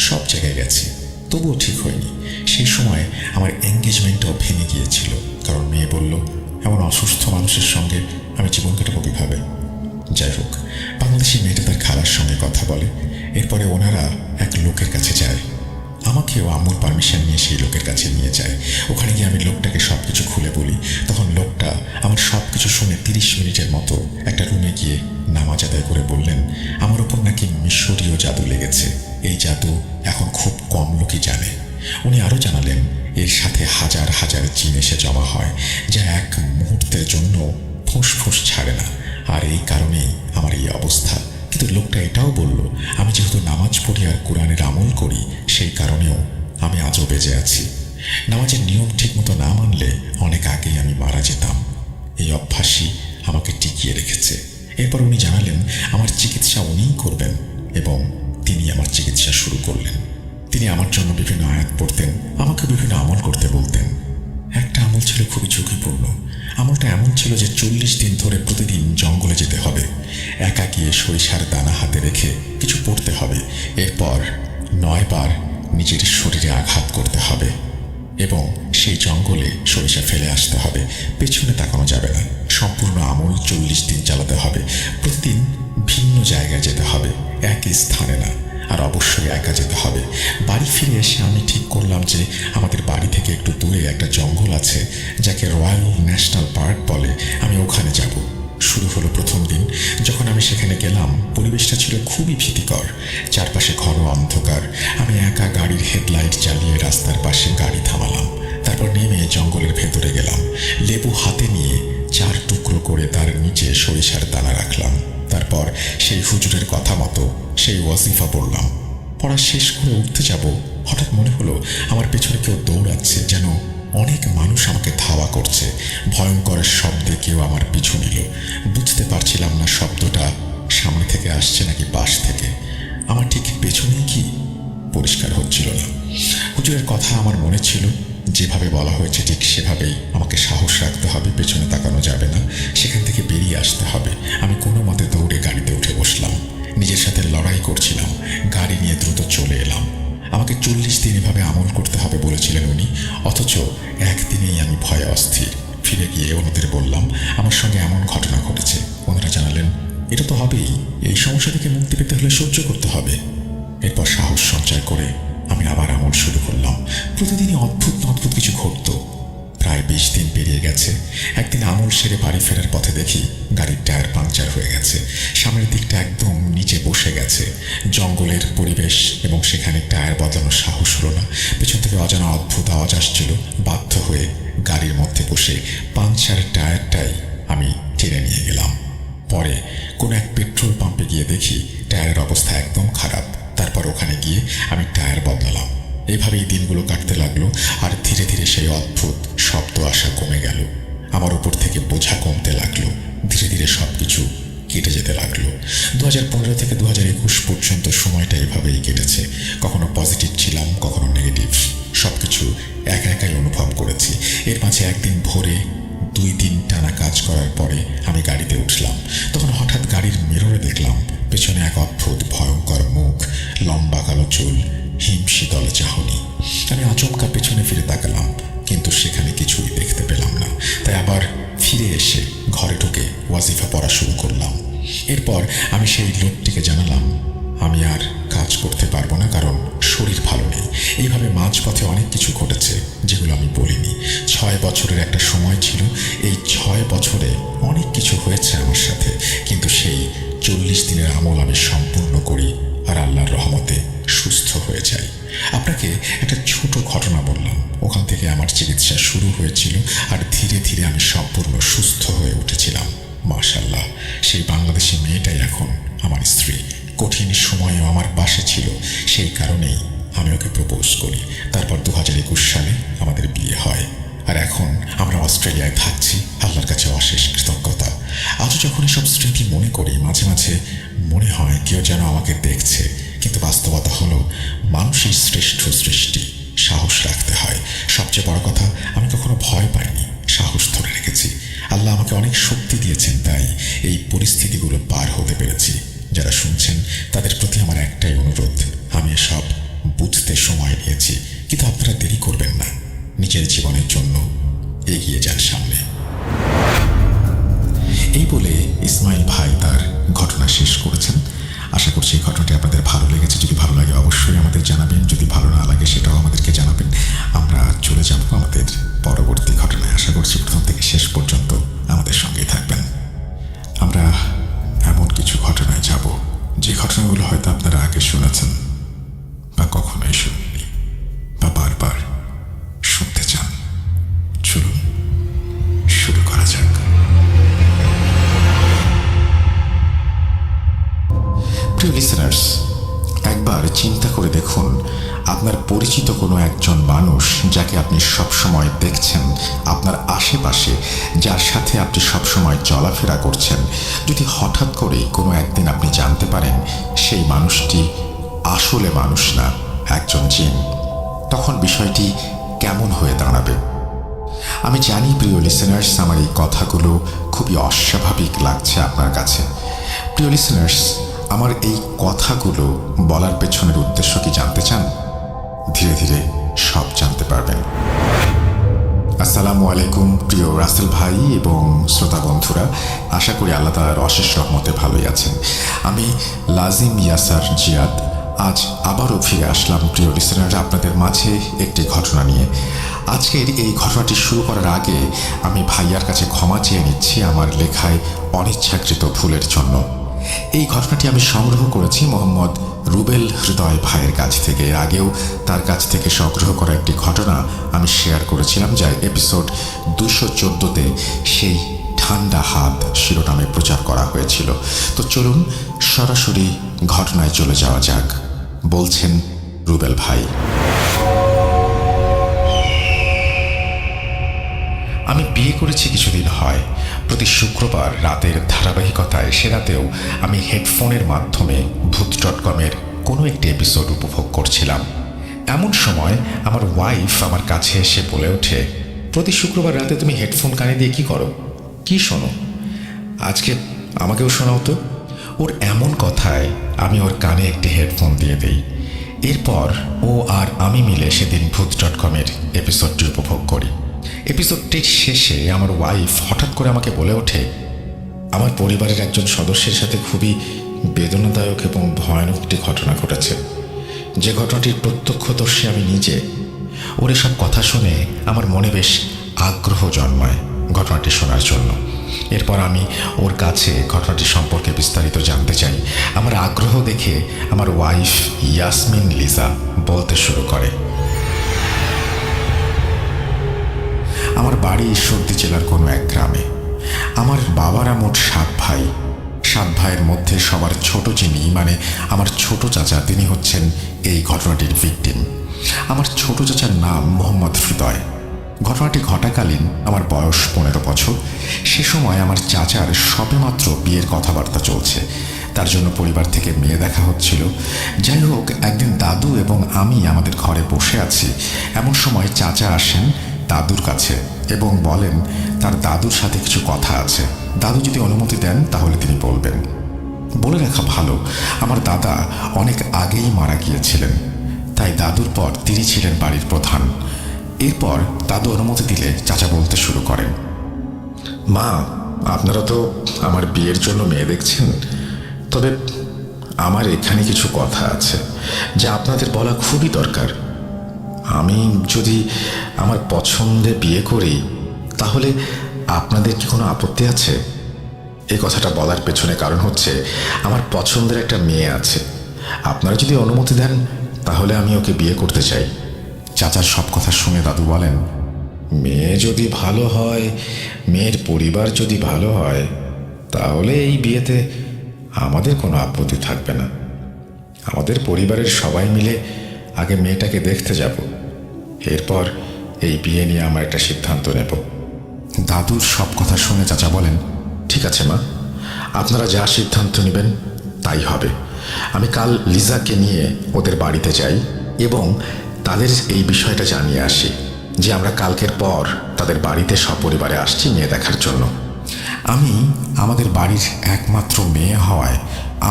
সব জায়গায় গেছি, তবুও ঠিক হয়নি। সেই সময় আমার এঙ্গেজমেন্টটাও ভেঙে গিয়েছিল, কারণ মেয়ে বলল এমন অসুস্থ মানুষের সঙ্গে আমি জীবন কাটাবো কীভাবে। যাই হোক, বাংলাদেশি মেয়েটা তার খালার সঙ্গে কথা বলে। এরপরে ওনারা এক লোকের কাছে যায়। আমাকেও আম্মুর পারমিশন নিয়ে সেই লোকের কাছে নিয়ে যায়। ওখানে গিয়ে আমি লোকটাকে সব কিছু খুলে বলি। তখন লোকটা আমার সব কিছু শুনে 30 মিনিটের মতো একটা রুমে গিয়ে নামাজ আদায় করে বললেন আমার ওপর নাকি মিশরীয় জাদু লেগেছে। এই জাদু এখন খুব কম লোকই জানে। উনি আরও জানালেন এর সাথে হাজার হাজার জিন এসে জমা হয়, যা এক মুহূর্তের জন্য ফুঁসফুঁস ছাড়ে না, আর এই কারণেই আমার এই অবস্থা। কিন্তু লোকটা এটাও বলল আমি যেহেতু নামাজ পড়ি আর কোরআনের আমল করি, সেই কারণেও আমি আজও বেঁচে আছি। নামাজের নিয়ম ঠিকমতো না মানলে অনেক আগেই আমি মারা যেতাম। এই অভ্যাসই আমাকে টিকিয়ে রেখেছে। এরপর উনি জানালেন আমার চিকিৎসা উনিই করবেন এবং তিনি আমার চিকিৎসা শুরু করলেন। তিনি আমার জন্য বিভিন্ন আয়াত পড়তেন, আমাকে বিভিন্ন আমল করতে বলতেন। একটা আমল ছিল খুবই ঝুঁকিপূর্ণ। আমলটা এমন ছিল যে 40 দিন ধরে প্রতিদিন জঙ্গলে যেতে হবে, একা গিয়ে সরিষার দানা হাতে রেখে কিছু পড়তে হবে। এরপর 9 বার নিজের শরীরে আঘাত করতে হবে এবং সেই জঙ্গলে সরিষা ফেলে আসতে হবে। পেছনে তাকানো যাবে না। সম্পূর্ণ আমল 40 দিন চালাতে হবে। প্রতিদিন ভিন্ন জায়গায় যেতে হবে, একই স্থানে না, আর অবশ্যই একা যেতে হবে। বাড়ি ফিরে এসে আমি ঠিক করলাম যে আমাদের বাড়ি থেকে একটু দূরে একটা জঙ্গল আছে যাকে রয়্যাল ন্যাশনাল পার্ক বলে, আমি ওখানে যাব। শুরু হলো প্রথম দিন। যখন আমি সেখানে গেলাম পরিবেশটা ছিল খুবই ভীতিকর। চারপাশে ঘন অন্ধকার। আমি একা গাড়ির হেডলাইট জ্বালিয়ে রাস্তার পাশে গাড়ি থামালাম। তারপর নেমে জঙ্গলের ভেতরে গেলাম। লেবু হাতে নিয়ে 4 টুকরো করে তার নিচে সরিষার দানা রাখলাম। তারপর সেই হুজুরের কথা মতো সেই ওয়াজিফা পড়লাম। পড়া শেষ করে উঠতে যাব, হঠাৎ মনে হলো আমার পেছনে কেউ দৌড়াচ্ছে, যেন অনেক মানুষ আমাকে ধাওয়া করছে। ভয়ঙ্কর শব্দে কেউ আমার পিছু নিল। বুঝতে পারছিলাম না শব্দটা সামনে থেকে আসছে নাকি পাশ থেকে। আমার ঠিক পেছনেই কি পরিষ্কার হচ্ছিল না। হুজুরের কথা আমার মনে ছিল, যেভাবে বলা হয়েছে ঠিক সেভাবেই আমাকে সাহস রাখতে হবে, পেছনে তাকানো যাবে না, সেখান থেকে বেরিয়ে আসতে হবে। আমি কোনো মতে দৌড়ে গাড়িতে উঠে বসলাম। নিজের সাথে লড়াই করছিলাম। গাড়ি নিয়ে দ্রুত চলে এলাম। আমাকে 40 দিন এভাবে আমল করতে হবে বলেছিলেন উনি, অথচ একদিনেই আমি ভয়ে অস্থির। ফিরে গিয়ে ওনাদের বললাম আমার সঙ্গে এমন ঘটনা ঘটেছে। ওনারা জানালেন এটা তো হবেই, এই সমস্যা থেকে মুক্তি পেতে হলে সহ্য করতে হবে। এরপর সাহস সঞ্চয় করে আমি আবার আমল শুরু করলাম। প্রতিদিনই অদ্ভুত অদ্ভুত কিছু ঘটত। প্রায় 20 দিন পেরিয়ে গেছে। একদিন আমল সেরে বাড়ি ফেরার পথে দেখি গাড়ির টায়ার পাংচার হয়ে গেছে। সামনের দিকটা একদম নিচে বসে গেছে। জঙ্গলের পরিবেশ এবং সেখানে টায়ার বদলানোর সাহস হলো না। পেছন থেকে অজানা অদ্ভুত আওয়াজ আসছিল। বাধ্য হয়ে গাড়ির মধ্যে বসে পাংচার টায়ারটাই আমি টেনে নিয়ে গেলাম। পরে কোনো এক পেট্রোল পাম্পে গিয়ে দেখি টায়ারের অবস্থা একদম খারাপ। তারপর ওখানে গিয়ে আমি টায়ার বদলালাম। এভাবেই দিনগুলো কাটতে লাগলো, আর ধীরে ধীরে সেই অদ্ভুত শব্দ আসা কমে গেল। আমার উপর থেকে বোঝা কমতে লাগলো। ধীরে ধীরে সব কিছু কেটে যেতে লাগলো। 2015 থেকে 2021 পর্যন্ত সময়টা এভাবেই কেটেছে। কখনো পজিটিভ ছিলাম, কখনো নেগেটিভ। সব কিছু একা একাই অনুভব করেছি। এর মাঝে একদিন ভোরে 2 দিন টানা কাজ করার পরে আমি গাড়িতে উঠলাম। তখন হঠাৎ গাড়ির মিররে দেখলাম পেছনে এক অদ্ভুত ভয়ঙ্কর মুখ, লম্বা কালো চুল, হিমশীতল চাহনি। আমি আচমকা পেছনে ফিরে তাকালাম, কিন্তু সেখানে কিছুই দেখতে পেলাম না। তাই আবার ফিরে এসে ঘরে ঢুকে ওয়াজিফা পড়া শুরু করলাম। এরপর আমি সেই লোকটিকে জানালাম আমি আর কাজ করতে পারবো না, কারণ শরীর ভালো নেই। এইভাবে মাঝপথে অনেক কিছু ঘটেছে যেগুলো আমি বলিনি। 6 বছরের একটা সময় ছিল। এই 6 বছরে অনেক কিছু হয়েছে আমার সাথে, কিন্তু সেই 40 দিনের আমল আমি সম্পূর্ণ করি আর আল্লাহর রহমতে সুস্থ হয়ে যাই। আপনাকে একটা ছোট ঘটনা বললাম। ওখান থেকে আমার চিকিৎসা শুরু হয়েছিল, আর ধীরে ধীরে আমি সম্পূর্ণ সুস্থ হয়ে উঠেছিলাম। মাশাআল্লাহ, সেই বাংলাদেশি মেয়েটাই এখন আমার স্ত্রী। কঠিন সময়েও আমার পাশে ছিল, সেই কারণেই আমি ওকে প্রপোজ করি। তারপর 2021 সালে আমাদের বিয়ে হয়, আর এখন আমরা অস্ট্রেলিয়ায় থাকছি। আল্লাহর কাছে অশেষ কৃতজ্ঞতা। আজও যখন এসব স্মৃতি মনে করি, মাঝে মাঝে মনে হয় কেউ যেন আমাকে দেখছে। কিন্তু বাস্তবতা হলো মানুষই শ্রেষ্ঠ সৃষ্টি। সাহস রাখতে হয়। সবচেয়ে বড় কথা, আমি কখনো ভয় পাইনি, সাহস ধরে রেখেছি। আল্লাহ আমাকে অনেক শক্তি দিয়েছেন, তাই এই পরিস্থিতিগুলো পার হতে পেরেছি। যারা শুনছেন তাদের প্রতি আমার একটাই অনুরোধ, আমি এসব বুঝতে সময় নিয়েছি, কিন্তু আপনারা দেরি করবেন না। নিজের জীবনের জন্য এগিয়ে যান সামনে। এই বলে ইসমাইল ভাই তার ঘটনা শেষ করেছেন। আশা করছি এই ঘটনাটি আপনাদের ভালো লেগেছে। যদি ভালো লাগে অবশ্যই আমাদের জানাবেন, যদি ভালো না লাগে সেটাও আমাদেরকে জানাবেন। আমরা চলে যাব আমাদের পরবর্তী ঘটনায়। আশা করছি প্রথম থেকে শেষ পর্যন্ত আমাদের সঙ্গেই থাকবেন। আমরা এমন কিছু ঘটনায় যাব যে ঘটনাগুলো হয়তো আপনারা আগে শুনেছেন বা কখনোই শুনেননি বা বারবার শুনতে চান। চলুন শুরু করা যাক। প্রিয় লিসেনার্স, একবার চিন্তা করে দেখুন, আপনার পরিচিত কোনো একজন মানুষ যাকে আপনি সবসময় দেখছেন আপনার আশেপাশে, যার সাথে আপনি সবসময় চলাফেরা করছেন, যদি হঠাৎ করেই কোনো একদিন আপনি জানতে পারেন সেই মানুষটি আসলে মানুষ না, একজন জিন, তখন বিষয়টি কেমন হয়ে দাঁড়াবে? আমি জানি প্রিয় লিসেনার্স, আমার এই কথাগুলো খুবই অস্বাভাবিক লাগছে আপনার কাছে। প্রিয় লিসেনার্স, আমার এই কথাগুলো বলার পেছনের উদ্দেশ্য কি জানতে চান? ধীরে ধীরে সব জানতে পারবেন। আসসালামু আলাইকুম প্রিয় রাসেল ভাই এবং শ্রোতা বন্ধুরা, আশা করি আল্লাহ তাআলার অশেষ রহমতে ভালোই আছেন। আমি লাজিম ইয়াসার জিয়াদ আজ আবারও ফিরে আসলাম প্রিয় লিসেনাররা আপনাদের মাঝে একটি ঘটনা নিয়ে। আজকের এই ঘটনাটি শুরু করার আগে আমি ভাইয়ার কাছে ক্ষমা চেয়ে নিচ্ছি আমার লেখায় অনিচ্ছাকৃত ভুলের জন্য। এই ঘটনাটি আমি সংগ্রহ করেছি মোহাম্মদ রুবেল হৃদয় ভাইয়ের কাছ থেকে। এর আগেও তার কাছ থেকে সংগ্রহ করা একটি ঘটনা আমি শেয়ার করেছিলাম, যা এপিসোড 214-তে সেই ঠান্ডা হাত শিরোনামে প্রচার করা হয়েছিল। তো চলুন সরাসরি ঘটনায় চলে যাওয়া যাক। বলছেন রুবেল ভাই। আমি বিয়ে করেছি কিছুদিন হয়। প্রতি শুক্রবার রাতের ধারাবাহিকতায় সে রাতেও আমি হেডফোনের মাধ্যমে ভূত.com-এর কোনো একটি এপিসোড উপভোগ করছিলাম। এমন সময় আমার ওয়াইফ আমার কাছে এসে বলে ওঠে, প্রতি শুক্রবার রাতে তুমি হেডফোন কানে দিয়ে কি করো, কি শোনো? আজকে আমাকেও শোনাও তো। ওর এমন কথায় আমি ওর কানে একটি হেডফোন দিয়ে দিই। এরপর ও আর আমি মিলে সেদিন ভূত.com-এর এপিসোডটি উপভোগ করি। এপিসোডটির শেষে আমার ওয়াইফ হঠাৎ করে আমাকে বলে ওঠে, আমার পরিবারের একজন সদস্যের সাথে খুবই বেদনাদায়ক এবং ভয়ানক একটি ঘটনা ঘটেছে, যে ঘটনাটির প্রত্যক্ষদর্শী আমি নিজে। ওর এসব কথা শুনে আমার মনে বেশ আগ্রহ জন্মায় ঘটনাটি শোনার জন্য। এরপর আমি ওর কাছে ঘটনাটি সম্পর্কে বিস্তারিত জানতে চাই। আমার আগ্রহ দেখে আমার ওয়াইফ ইয়াসমিন লিজা বলতে শুরু করে, আমার বাড়ি ঈশ্বরদী জেলার কোনো এক গ্রামে। আমার বাবারা মোট 7 ভাই। 7 ভাইয়ের মধ্যে সবার ছোট যিনি, মানে আমার ছোট চাচা, তিনি হচ্ছেন এই ঘটনাটির ভিকটিম। আমার ছোট চাচার নাম মোহাম্মদ হৃদয়। ঘটনাটি ঘটাকালীন আমার বয়স 15 বছর। সে সময় আমার চাচার সবেমাত্র বিয়ের কথাবার্তা চলছে, তার জন্য পরিবার থেকে মেয়ে দেখা হচ্ছিল। যাই হোক, একদিন দাদু এবং আমি আমাদের ঘরে বসে আছি, এমন সময় চাচা আসেন দাদুর কাছে এবং বলেন তার দাদুর সাথে কিছু কথা আছে। দাদু যদি অনুমতি দেন তাহলে তিনি বলবেন। বলে রাখা ভালো, আমার দাদা অনেক আগেই মারা গিয়েছিলেন, তাই দাদুর পর তিনি ছিলেন বাড়ির প্রধান। এরপর দাদু অনুমতি দিলে চাচা বলতে শুরু করেন, মা, আপনারা তো আমার বিয়ের জন্য মেয়ে দেখছেন, তবে আমার এখানে কিছু কথা আছে যা আপনাদের বলা খুবই দরকার। আমি যদি আমার পছন্দে বিয়ে করি তাহলে আপনাদের কি কোনো আপত্তি আছে? এই কথাটা বলার পেছনে কারণ হচ্ছে আমার পছন্দের একটা মেয়ে আছে। আপনারা যদি অনুমতি দেন তাহলে আমি ওকে বিয়ে করতে চাই। চাচার সব কথা শুনে দাদু বলেন, মেয়ে যদি ভালো হয়, মেয়ের পরিবার যদি ভালো হয়, তাহলে এই বিয়েতে আমাদের কোনো আপত্তি থাকবে না। আমাদের পরিবারের সবাই মিলে আগে মেয়েটাকে দেখতে যাব, এরপর এই বিয়ে নিয়ে আমরা একটা সিদ্ধান্ত নেব। দাদুর সব কথা শুনে চাচা বলেন, ঠিক আছে মা, আপনারা যা সিদ্ধান্ত নেবেন তাই হবে। আমি কাল লিজাকে নিয়ে ওদের বাড়িতে যাই এবং তাদের এই বিষয়টা জানিয়ে আসি যে আমরা কালকের পর তাদের বাড়িতে সপরিবারে আসছি মেয়ে দেখার জন্য। আমি আমাদের বাড়ির একমাত্র মেয়ে হওয়ায়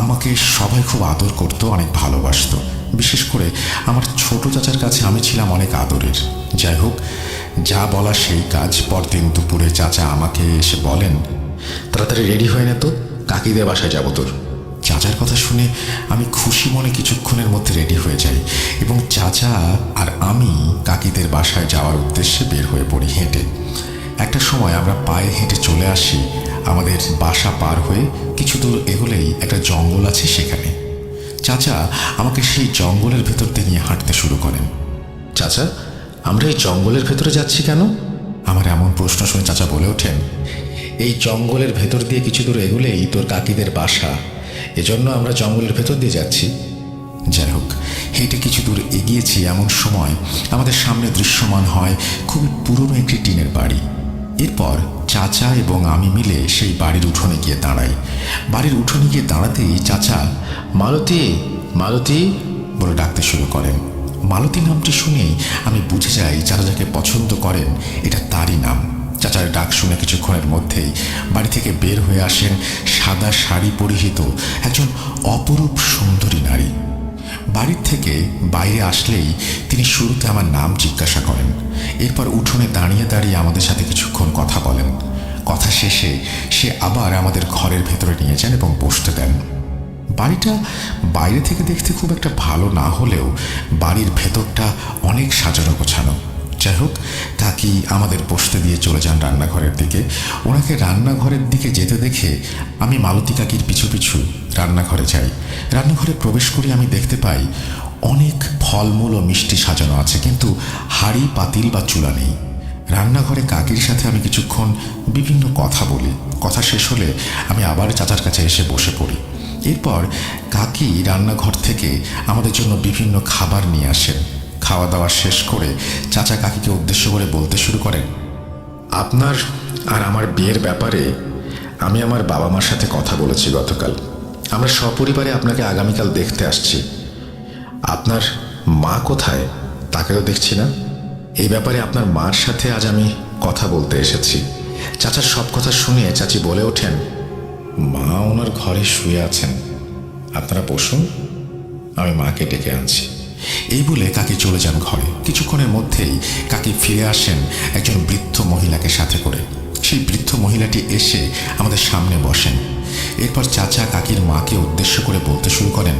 আমাকে সবাই খুব আদর করত, অনেক ভালোবাসত। বিশেষ করে আমার ছোট চাচার কাছে আমি ছিলাম অনেক আদরের। যাই হোক, যা বলা সেই কাজ। পরদিন দুপুরে চাচা আমাকে এসে বলেন, তাড়াতাড়ি রেডি হয়ে নে তো, কাকিদের বাসায় যাবো তোর। চাচার কথা শুনে আমি খুশি মনে কিছুক্ষণের মধ্যে রেডি হয়ে যাই এবং চাচা আর আমি কাকিদের বাসায় যাওয়ার উদ্দেশ্যে বের হয়ে পড়ি হেঁটে। একটা সময় আমরা পায়ে হেঁটে চলে আসি আমাদের বাসা পার হয়ে। কিছু দূর এগোলেই একটা জঙ্গল আছে, সেখানে চাচা আমাকে সেই জঙ্গলের ভেতর দিয়ে নিয়ে হাঁটতে শুরু করেন। চাচা, আমরা এই জঙ্গলের ভেতরে যাচ্ছি কেন? আমার এমন প্রশ্ন শুনে চাচা বলে ওঠেন, এই জঙ্গলের ভেতর দিয়ে কিছু দূর এগোলেই তোর কাকিদের বাসা, এজন্য আমরা জঙ্গলের ভেতর দিয়ে যাচ্ছি। যাই হোক, হেঁটে কিছু দূর এগিয়েছি, এমন সময় আমাদের সামনে দৃশ্যমান হয় খুবই পুরনো একটি টিনের বাড়ি। এরপর চাচা এবং আমি মিলে সেই বাড়ির উঠোনে গিয়ে দাঁড়াই। বাড়ির উঠোনে গিয়ে দাঁড়াতেই চাচা মালতী, মালতী বলে ডাকতে শুরু করেন। মালতী নামটি শুনেই আমি বুঝে যাই চাচা যাকে পছন্দ করেন এটা তারই নাম। চাচার ডাক শুনে কিছুক্ষণের মধ্যেই বাড়ি থেকে বের হয়ে আসেন সাদা শাড়ি পরিহিত একজন অপরূপ সুন্দরী নারী। বাড়ির থেকে বাইরে আসলেই তিনি শুরুতে আমার নাম জিজ্ঞাসা করেন। এরপর উঠোনে দাঁড়িয়ে দাঁড়িয়ে আমাদের সাথে কিছুক্ষণ কথা বলেন। কথা শেষে সে আবার আমাদের ঘরের ভেতরে নিয়ে যান এবং বসতে দেন। বাড়িটা বাইরে থেকে দেখতে খুব একটা ভালো না হলেও বাড়ির ভেতরটা অনেক সাজানো গোছানো। যাই হোক, কাকি আমাদের বসতে দিয়ে চলে যান রান্নাঘরের দিকে। ওনাকে রান্নাঘরের দিকে যেতে দেখে আমি মালতী কাকির পিছু পিছু রান্নাঘরে যাই। রান্নাঘরে প্রবেশ করে আমি দেখতে পাই অনেক ফলমূল ও মিষ্টি সাজানো আছে, কিন্তু হাঁড়ি পাতিল বা চুলা নেই। রান্নাঘরে কাকির সাথে আমি কিছুক্ষণ বিভিন্ন কথা বলি। কথা শেষ হলে আমি আবার চাচার কাছে এসে বসে পড়ি। এরপর কাকি রান্নাঘর থেকে আমাদের জন্য বিভিন্ন খাবার নিয়ে আসেন। খাওয়া দাওয়া শেষ করে চাচা কাকিকে উদ্দেশ্য করে বলতে শুরু করেন, আপনার আর আমার বিয়ের ব্যাপারে আমি আমার বাবা মার সাথে কথা বলেছি গতকাল। আমরা সপরিবারে আপনাকে আগামীকাল দেখতে আসছি। আপনার মা কোথায়? তাকে তো দেখছি না। এই ব্যাপারে আপনার মার সাথে আজ আমি কথা বলতে এসেছি। চাচার সব কথা শুনে চাচি বলে ওঠেন, মা ওনার ঘরে শুয়ে আছেন, আপনারা বসুন, আমি মাকে ডেকে আনছি। এই বলে কাকি চলে যান ঘরে। কিছুক্ষণের মধ্যেই কাকি ফিরে আসেন একজন বৃদ্ধ মহিলাকে সাথে করে। সেই বৃদ্ধ মহিলাটি এসে আমাদের সামনে বসেন। এরপর চাচা কাকির মাকে উদ্দেশ্য করে বলতে শুরু করেন,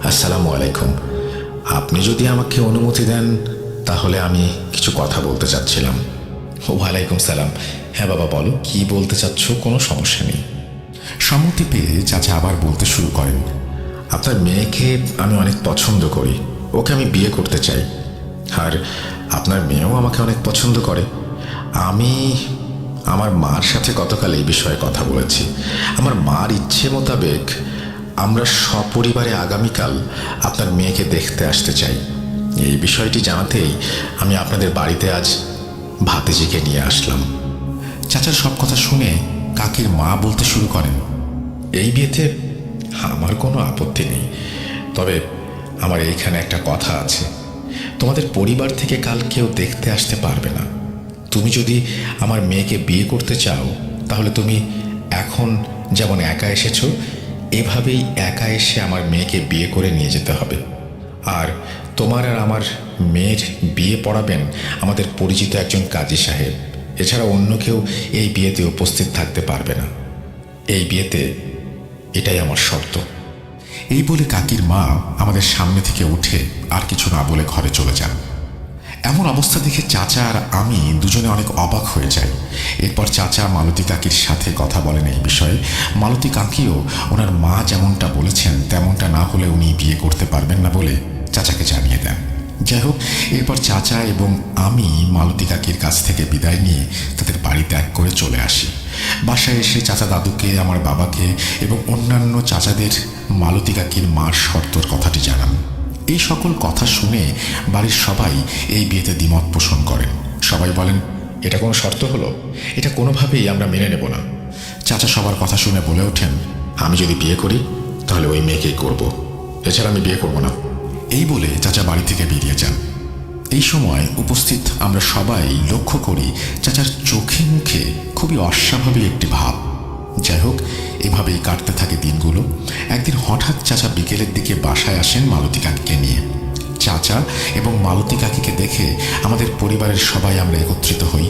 আসসালামু আলাইকুম, আপনি যদি আমাকে অনুমতি দেন তাহলে আমি কিছু কথা বলতে চাচ্ছিলাম। ওয়ালাইকুম সালাম। হ্যাঁ বাবা, বলো কি বলতে চাচ্ছ, কোনো সমস্যা নেই। সম্মতি পেয়ে চাচা আবার বলতে শুরু করেন, আপনার মেয়েকে আমি অনেক পছন্দ করি, ওকে আমি বিয়ে করতে চাই। আর আপনার মেয়েও আমাকে অনেক পছন্দ করে। আমি আমার মার সাথে গতকাল এই বিষয়ে কথা বলেছি। আমার মার ইচ্ছে মোতাবেক আমরা সপরিবারে আগামীকাল আপনার মেয়েকে দেখতে আসতে চাই। এই বিষয়টি জানাতেই আমি আপনাদের বাড়িতে আজ ভাতিজিকে নিয়ে আসলাম। চাচার সব কথা শুনে কাকির মা বলতে শুরু করেন, এই বিয়েতে আমার কোনো আপত্তি নেই, তবে আমার এইখানে একটা কথা আছে। তোমাদের পরিবার থেকে কাল কেউ দেখতে আসতে পারবে না। তুমি যদি আমার মেয়েকে বিয়ে করতে চাও, তাহলে তুমি এখন যেমন একা এসেছো, এভাবেই একা এসে আমার মেয়েকে বিয়ে করে নিয়ে যেতে হবে। আর তোমার আর আমার মেয়ের বিয়ে পড়াবেন আমাদের পরিচিত একজন কাজী সাহেব। এছাড়া অন্য কেউ এই বিয়েতে উপস্থিত থাকতে পারবে না। এই বিয়েতে এটাই আমার শর্ত। এই বলে কাকির মা আমাদের সামনে থেকে উঠে আর কিছু না বলে ঘরে চলে যান। এমন অবস্থা দেখে চাচা আর আমি দুজনে অনেক অবাক হয়ে যাই। এরপর চাচা মালতী কাকির সাথে কথা বলেন এই বিষয়ে। মালতী কাকিও ওনার মা যেমনটা বলেছেন তেমনটা না হলে উনি বিয়ে করতে পারবেন না বলে চাচাকে জানিয়ে দেন। যাই হোক, এরপর চাচা এবং আমি মালতী কাকির কাছ থেকে বিদায় নিয়ে তাদের বাড়ি ত্যাগ করে চলে আসি। বাসায় এসে চাচা দাদুকে, আমার বাবাকে এবং অন্যান্য চাচাদের মালতী কাকির মার শর্তর কথাটি জানান। এই সকল কথা শুনে বাড়ির সবাই এই বিয়েতে দ্বিমত পোষণ করেন। সবাই বলেন, এটা কোনো শর্ত হলো? এটা কোনোভাবেই আমরা মেনে নেব না। চাচা সবার কথা শুনে বলে ওঠেন, আমি যদি বিয়ে করি তাহলে ওই মেয়েকেই করব, এছাড়া আমি বিয়ে করব না। এই বলে চাচা বাড়ি থেকে বেরিয়ে যান। এই সময় উপস্থিত আমরা সবাই লক্ষ্য করি চাচার চোখে মুখে খুবই অস্বাভাবিক একটি ভাব। যাই হোক, এভাবেই কাটতে থাকে দিনগুলো। একদিন হঠাৎ চাচা বিকেলের দিকে বাসায় আসেন মালতী কাকিকে নিয়ে। চাচা এবং মালতী কাকিকে দেখে আমাদের পরিবারের সবাই আমরা একত্রিত হই।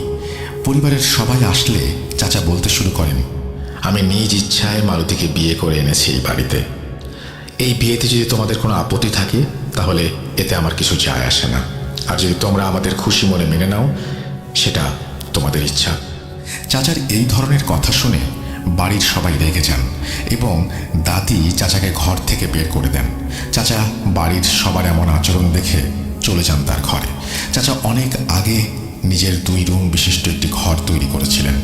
পরিবারের সবাই আসলে চাচা বলতে শুরু করেন, আমি নিজ ইচ্ছায় মালতীকে বিয়ে করে এনেছি এই বাড়িতে। এই বিয়েতে যদি তোমাদের কোনো আপত্তি থাকে তাহলে এতে আমার কিছু যায় আসে না। আর যদি তোমরা আমাদের খুশি মনে মেনে নাও, সেটা তোমাদের ইচ্ছা। চাচার এই ধরনের কথা শুনে বাড়ির সবাই রেগে যান এবং দাদি চাচাকে ঘর থেকে বের করে দেন। চাচা বাড়ির সবার এমন আচরণ দেখে চলে যান তার ঘরে। চাচা অনেক আগে নিজের 2 রুম বিশিষ্ট একটি ঘর তৈরি করেছিলেন।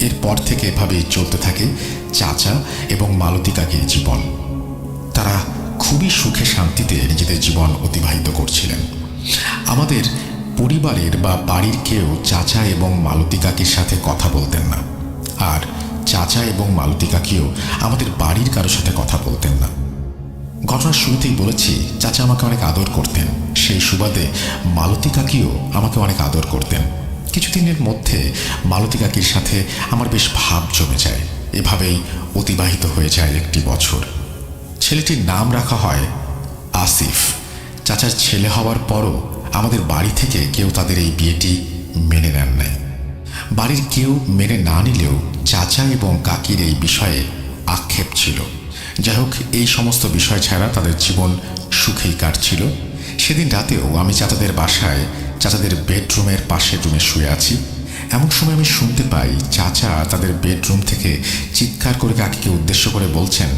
এরপর থেকে এভাবেই চলতে থাকে চাচা এবং মালতী কাকির জীবন। তারা খুবই সুখে শান্তিতে নিজেদের জীবন অতিবাহিত করছিলেন। আমাদের পরিবারের বা বাড়ির কেউ চাচা এবং মালতী কাকির সাথে কথা বলতেন না, আর চাচা এবং মালতী কাকিও আমাদের বাড়ির কারোর সাথে কথা বলতেন না। ঘটনার শুরুতেই বলেছি, চাচা আমাকে অনেক আদর করতেন, সেই সুবাদে মালতী কাকিও আমাকে অনেক আদর করতেন। কিছুদিনের মধ্যে মালতী কাকির সাথে আমার বেশ ভাব জমে যায়। এভাবেই অতিবাহিত হয়ে যায় 1 বছর। ছেলেটির নাম রাখা হয় আসিফ। চাচার ছেলে হওয়ার পরও আমাদের বাড়ি থেকে কেউ তাদের এই বিয়েটি মেনে নেন নাই। বাড়ির কেউ মেনে না নিলেও চাচা এবং কাকির এই বিষয়ে আক্ষেপ ছিল। যাই হোক, এই সমস্ত বিষয় ছাড়া তাদের জীবন সুখেই কাটছিল। সেদিন রাতেও আমি চাচাদের বাসায় চাচাদের বেডরুমের পাশের রুমে শুয়ে আছি। এমন সময় আমি শুনতে পাই চাচা তাদের বেডরুম থেকে চিৎকার করে কাকিকে উদ্দেশ্য করে বলছেন,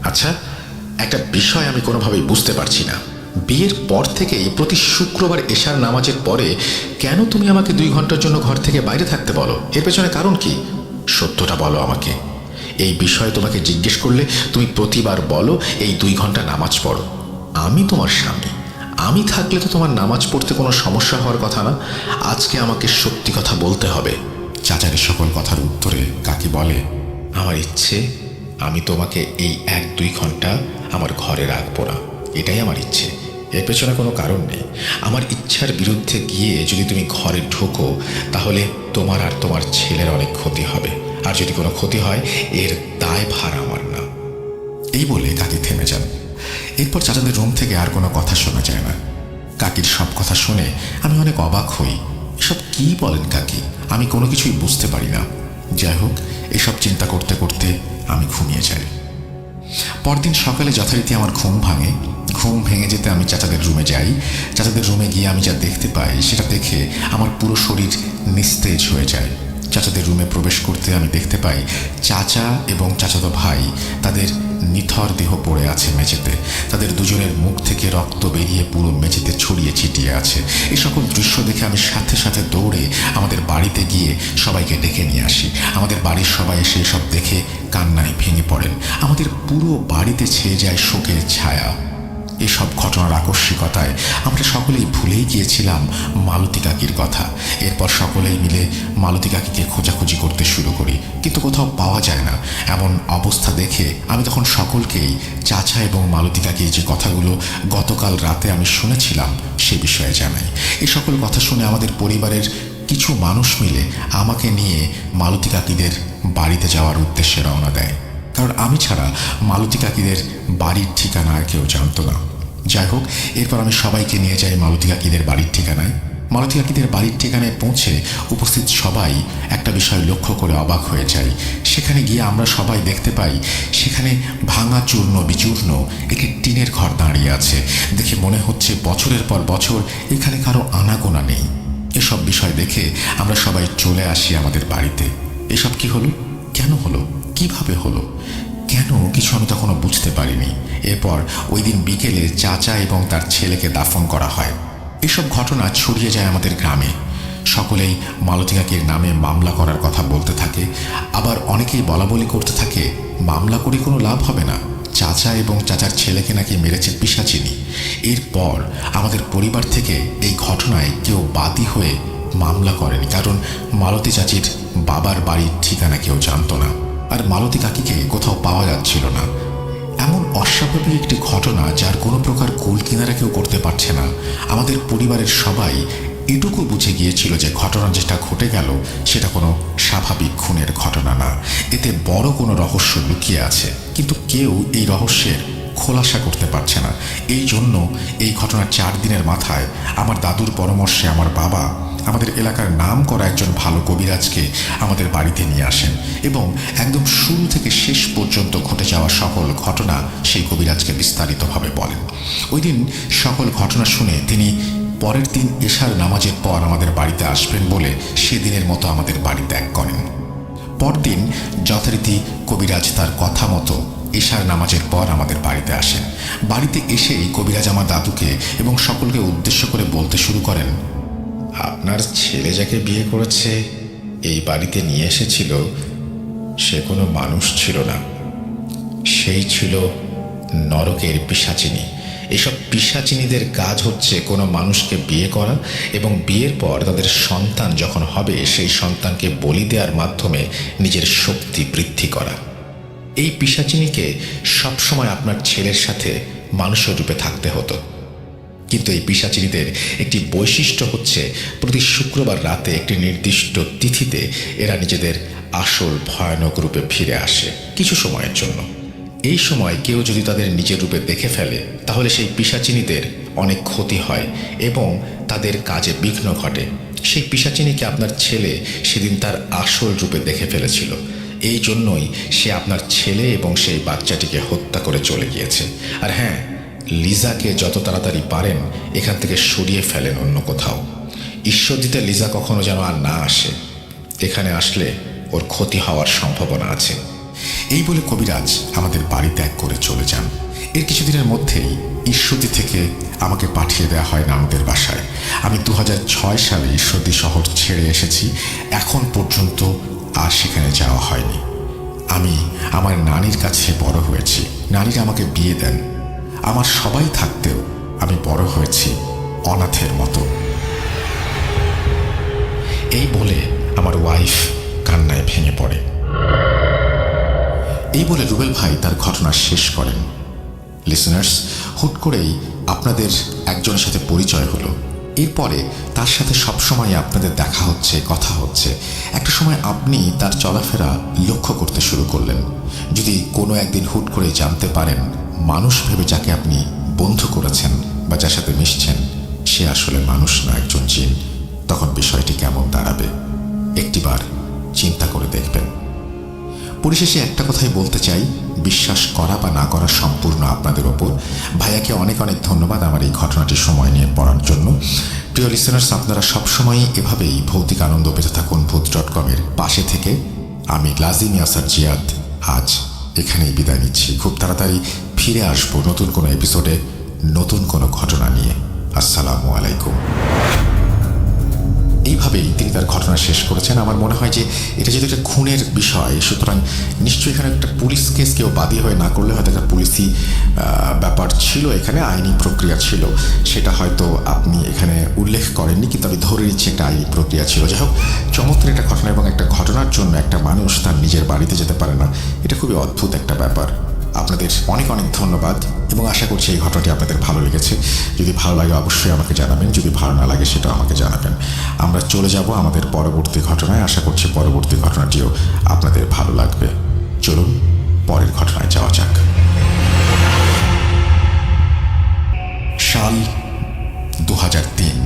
আচ্ছা, একটা বিষয় আমি কোনোভাবেই বুঝতে পারছি না। বিয়ের পর থেকেই প্রতি শুক্রবার এশার নামাজের পরে কেন তুমি আমাকে 2 ঘন্টার জন্য ঘর থেকে বাইরে থাকতে বলো? এর পেছনে কারণ কি? সত্যটা বলো আমাকে। এই বিষয়ে তোমাকে জিজ্ঞেস করলে তুমি প্রতিবার বলো এই 2 ঘন্টা নামাজ পড়ো। আমি তোমার স্বামী, আমি থাকলে তো তোমার নামাজ পড়তে কোনো সমস্যা হওয়ার কথা না। আজকে আমাকে সত্যি কথা বলতে হবে। চাচার সকল কথার উত্তরে কাকি বলে, আমার ইচ্ছে আমি তোমাকে এই 1-2 ঘন্টা আমার ঘরে রাখবো না, এটাই আমার ইচ্ছে। এর পেছনে কোনো কারণ নেই। আমার ইচ্ছার বিরুদ্ধে গিয়ে যদি তুমি ঘরে ঢোকো তাহলে তোমার আর তোমার ছেলের অনেক ক্ষতি হবে, আর যদি কোনো ক্ষতি হয় এর দায় ভার আমার না। এই বলে কাকি থেমে যান। এরপর চাচাদের রুম থেকে আর কোনো কথা শোনা যায় না। কাকির সব কথা শুনে আমি অনেক অবাক হই। এসব কি বলেন কাকি? আমি কোনো কিছুই বুঝতে পারি না। যাই হোক, এসব চিন্তা করতে করতে আমি ঘুমিয়ে যাই। পরদিন সকালে যথারীতি আমার ঘুম ভাঙে। ঘুম ভেঙে যেতে আমি চাচাদের রুমে যাই। চাচাদের রুমে গিয়ে আমি যা দেখতে পাই সেটা দেখে আমার পুরো শরীর নিস্তেজ হয়ে যায়। চাচাদের রুমে প্রবেশ করতে আমি দেখতে পাই চাচা এবং চাচাতো ভাই তাদের নিথর দেহ পড়ে আছে মেঝেতে। তাদের দুজনের মুখ থেকে রক্ত বেরিয়ে পুরো মেঝেতে ছড়িয়ে ছিটিয়ে আছে। এই সকল দৃশ্য দেখে আমি সাথে সাথে দৌড়ে আমাদের বাড়িতে গিয়ে সবাইকে ডেকে নিয়ে আসি। আমাদের বাড়ির সবাই এসে সব দেখে কান্নায় ভেঙে পড়েন। আমাদের পুরো বাড়িতে ছেয়ে যায় শোকের ছায়া। এসব ঘটনার আকস্মিকতায় আমরা সকলেই ভুলেই গিয়েছিলাম মালতী কাকির কথা। এরপর সকলেই মিলে মালতী কাকিকে খোঁজাখুঁজি করতে শুরু করি, কিন্তু কোথাও পাওয়া যায় না। এমন অবস্থা দেখে আমি তখন সকলকেই চাচা এবং মালতী কাকির যে কথাগুলো গতকাল রাতে আমি শুনেছিলাম সে বিষয়ে জানাই। এই সকল কথা শুনে আমাদের পরিবারের কিছু মানুষ মিলে আমাকে নিয়ে মালতী কাকিদের বাড়িতে যাওয়ার উদ্দেশ্যে রওনা দেয়, কারণ আমি ছাড়া মালতী কাকিদের বাড়ির ঠিকানা আর কেউ জানতো না। যাই হোক, এরপর আমি সবাইকে নিয়ে যাই মালতী কাকিদের বাড়ির ঠিকানায়। মালতী কাকিদের বাড়ির ঠিকানায় পৌঁছে উপস্থিত সবাই একটা বিষয় লক্ষ্য করে অবাক হয়ে যায়। সেখানে গিয়ে আমরা সবাই দেখতে পাই সেখানে ভাঙা চূর্ণ বিচূর্ণ একটি টিনের ঘর দাঁড়িয়ে আছে। দেখে মনে হচ্ছে বছরের পর বছর এখানে কারো আনাগোনা নেই। এসব বিষয় দেখে আমরা সবাই চলে আসি আমাদের বাড়িতে। এসব কি হলো, কেন হলো, কিভাবে হলো, কেন, কিছু আমি তখনও বুঝতে পারিনি। এরপর ওই দিন বিকেলে চাচা এবং তার ছেলেকে দাফন করা হয়। এসব ঘটনা ছড়িয়ে যায় আমাদের গ্রামে। সকলেই মালতী কাকির নামে মামলা করার কথা বলতে থাকে। আবার অনেকেই বলাবলি করতে থাকে মামলা করে কোনো লাভ হবে না, চাচা এবং চাচার ছেলেকে নাকি মেরেছে পিশাচিনী। এরপর আমাদের পরিবার থেকে এই ঘটনায় কেউ বাদী হয়ে মামলা করেনি, কারণ মালতী চাচির বাবার বাড়ির ঠিকানা কেউ জানতো না, আর মালতী কাকিকে কোথাও পাওয়া যাচ্ছিল না। এমন অস্বাভাবিক একটি ঘটনা যার কোনো প্রকার কুল কিনারা কেউ করতে পারছে না। আমাদের পরিবারের সবাই এটুকু বুঝে গিয়েছিল যে ঘটনা যেটা ঘটে গেল সেটা কোনো স্বাভাবিক খুনের ঘটনা না, এতে বড় কোনো রহস্য লুকিয়ে আছে, কিন্তু কেউ এই রহস্যের খোলাসা করতে পারছে না। এই জন্য এই ঘটনার 4 দিনের মাথায় আমার দাদুর পরামর্শে আমার বাবা আমাদের এলাকার নাম করা একজন ভালো কবিরাজকে আমাদের বাড়িতে নিয়ে আসেন এবং একদম শুরু থেকে শেষ পর্যন্ত ঘটে যাওয়া সকল ঘটনা সেই কবিরাজকে বিস্তারিতভাবে বলেন। ওই দিন সকল ঘটনা শুনে তিনি পরের দিন এশার নামাজের পর আমাদের বাড়িতে আসবেন বলে সেদিনের মতো আমাদের বাড়ি ত্যাগ করেন। পরদিন যথারীতি কবিরাজ তার কথা মতো এশার নামাজের পর আমাদের বাড়িতে আসেন। বাড়িতে এসেই কবিরাজ আমার দাদুকে এবং সকলকে উদ্দেশ্য করে বলতে শুরু করেন, আপনার ছেলে যাকে বিয়ে করেছে এই বাড়িতে নিয়ে এসেছিল সে কোনো মানুষ ছিল না, সেই ছিল নরকের পিশাচিনী। এসব পিশাচিনীদের কাজ হচ্ছে কোনো মানুষকে বিয়ে করা এবং বিয়ের পর তাদের সন্তান যখন হবে সেই সন্তানকে বলি দেওয়ার মাধ্যমে নিজের শক্তি বৃদ্ধি করা। এই পিশাচিনীকে সবসময় আপনার ছেলের সাথে মানুষের রূপে থাকতে হতো, কিন্তু এই পিশাচিনীদের একটি বৈশিষ্ট্য হচ্ছে প্রতি শুক্রবার রাতে একটি নির্দিষ্ট তিথিতে এরা নিজেদের আসল ভয়ানক রূপে ফিরে আসে কিছু সময়ের জন্য। এই সময় কেউ যদি তাদের নিজের রূপে দেখে ফেলে তাহলে সেই পিশাচিনীদের অনেক ক্ষতি হয় এবং তাদের কাজে বিঘ্ন ঘটে। সেই পিশাচিনীকে আপনার ছেলে সেদিন তার আসল রূপে দেখে ফেলেছিল, এই জন্যই সে আপনার ছেলে এবং সেই বাচ্চাটিকে হত্যা করে চলে গিয়েছে। আর হ্যাঁ, লিজাকে যত তাড়াতাড়ি পারেন এখান থেকে সরিয়ে ফেলেন অন্য কোথাও। ঈশ্বর দিতে লিজা কখনো যেন আর না আসে, এখানে আসলে ওর ক্ষতি হওয়ার সম্ভাবনা আছে। এই বলে কবিরাজ আমাদের বাড়ি ত্যাগ করে চলে যান। এর কিছুদিনের মধ্যেই ঈশ্বরদী থেকে আমাকে পাঠিয়ে দেওয়া হয় নানুদের বাসায়। আমি 2006 সালে ঈশ্বরদী শহর ছেড়ে এসেছি, এখন পর্যন্ত আর সেখানে যাওয়া হয়নি। আমি আমার নানির কাছে বড় হয়েছি, নানিরা আমাকে বিয়ে দেন। আমার সবাই থাকতেও আমি বড় হয়েছি অনাথের মতো। এই বলে আমার ওয়াইফ কান্নায় ভেঙে পড়ে। এই বলে রুবেল ভাই তার ঘটনা শেষ করেন। লিসনার্স, হুট করেই আপনাদের একজনের সাথে পরিচয় হলো, এরপরে তার সাথে সবসময় আপনাদের দেখা হচ্ছে, কথা হচ্ছে। একটা সময় আপনি তার চলাফেরা লক্ষ্য করতে শুরু করলেন। যদি কোনো একদিন হুট করে জানতে পারেন মানুষ ভেবে যাকে আপনি বন্ধু করেছেন বা যার সাথে মিশছেন সে আসলে মানুষ না, একজন জিন, তখন বিষয়টি কেমন দাঁড়াবে একটিবার চিন্তা করে দেখবেন। পরিশেষে একটা কথাই বলতে চাই, বিশ্বাস করা বা না করা সম্পূর্ণ আপনাদের ওপর। ভাইয়াকে অনেক অনেক ধন্যবাদ আমার এই ঘটনাটি সময় নিয়ে পড়ার জন্য। প্রিয় লিসেনার্স, আপনারা সবসময়ই এভাবেই ভৌতিক আনন্দ পেতে থাকুন ভূত.com-এর পাশে থেকে। আমি লাজিম ইয়াসার জিয়াদ আজ এখানেই বিদায় নিচ্ছি। খুব তাড়াতাড়ি ফিরে আসবো নতুন কোনো এপিসোডে, নতুন কোনো ঘটনা নিয়ে। আসসালামু আলাইকুম। এইভাবেই তিনি তার ঘটনা শেষ করেছেন। আমার মনে হয় যে এটা যেহেতু একটা খুনের বিষয়, সুতরাং নিশ্চয়ই এখানে একটা পুলিশ কেস কেউ বাদী হয়ে না করলে হয়তো একটা পুলিশি ব্যাপার ছিল, এখানে আইনি প্রক্রিয়া ছিল, সেটা হয়তো আপনি এখানে উল্লেখ করেননি, কিন্তু আমি ধরে নিচ্ছি একটা আইনি প্রক্রিয়া ছিল। যাই হোক, চমৎকার একটা ঘটনা, এবং একটা ঘটনার জন্য একটা মানুষ তার নিজের বাড়িতে যেতে পারে না, এটা খুবই অদ্ভুত একটা ব্যাপার। আপনাদের অনেক অনেক ধন্যবাদ, এবং আশা করছি এই ঘটনাটি আপনাদের ভালো লেগেছে। যদি ভালো লাগে অবশ্যই আমাকে জানাবেন, যদি ভালো না লাগে সেটাও আমাকে জানাবেন। আমরা চলে যাব আমাদের পরবর্তী ঘটনায়। আশা করছি পরবর্তী ঘটনাটিও আপনাদের ভালো লাগবে। চলুন পরের ঘটনায় যাওয়া যাক। সাল 2003,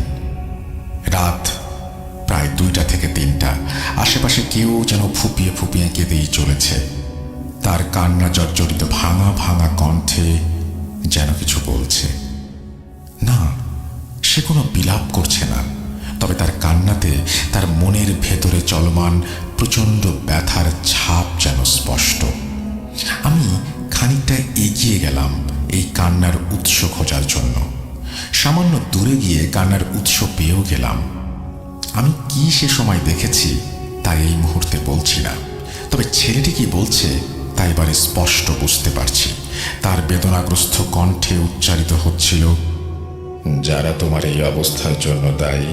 রাত প্রায় 2টা থেকে 3টা। আশেপাশে কেউ যেন ফুপিয়ে ফুপিয়ে কেঁদেই চলেছে। তার কান্না জর্জরিত ভাঙা ভাঙা কণ্ঠে যেন কিছু বলছে। না, সে কোনো বিলাপ করছে না, তবে তার কান্নাতে তার মনের ভেতরে চলমান প্রচণ্ড ব্যথার ছাপ যেন স্পষ্ট। আমি খানিকটা এগিয়ে গেলাম এই কান্নার উৎস খোঁজার জন্য। সামান্য দূরে গিয়ে কান্নার উৎস পেয়েও গেলাম। আমি কি সে সময় দেখেছি তাই এই মুহূর্তে বলছি না, তবে ছেলেটি কি বলছে তা এবারে স্পষ্ট বুঝতে পারছি। তার বেদনাগ্রস্ত কণ্ঠে উচ্চারিত হচ্ছিল, যারা তোমার এই অবস্থার জন্য দায়ী,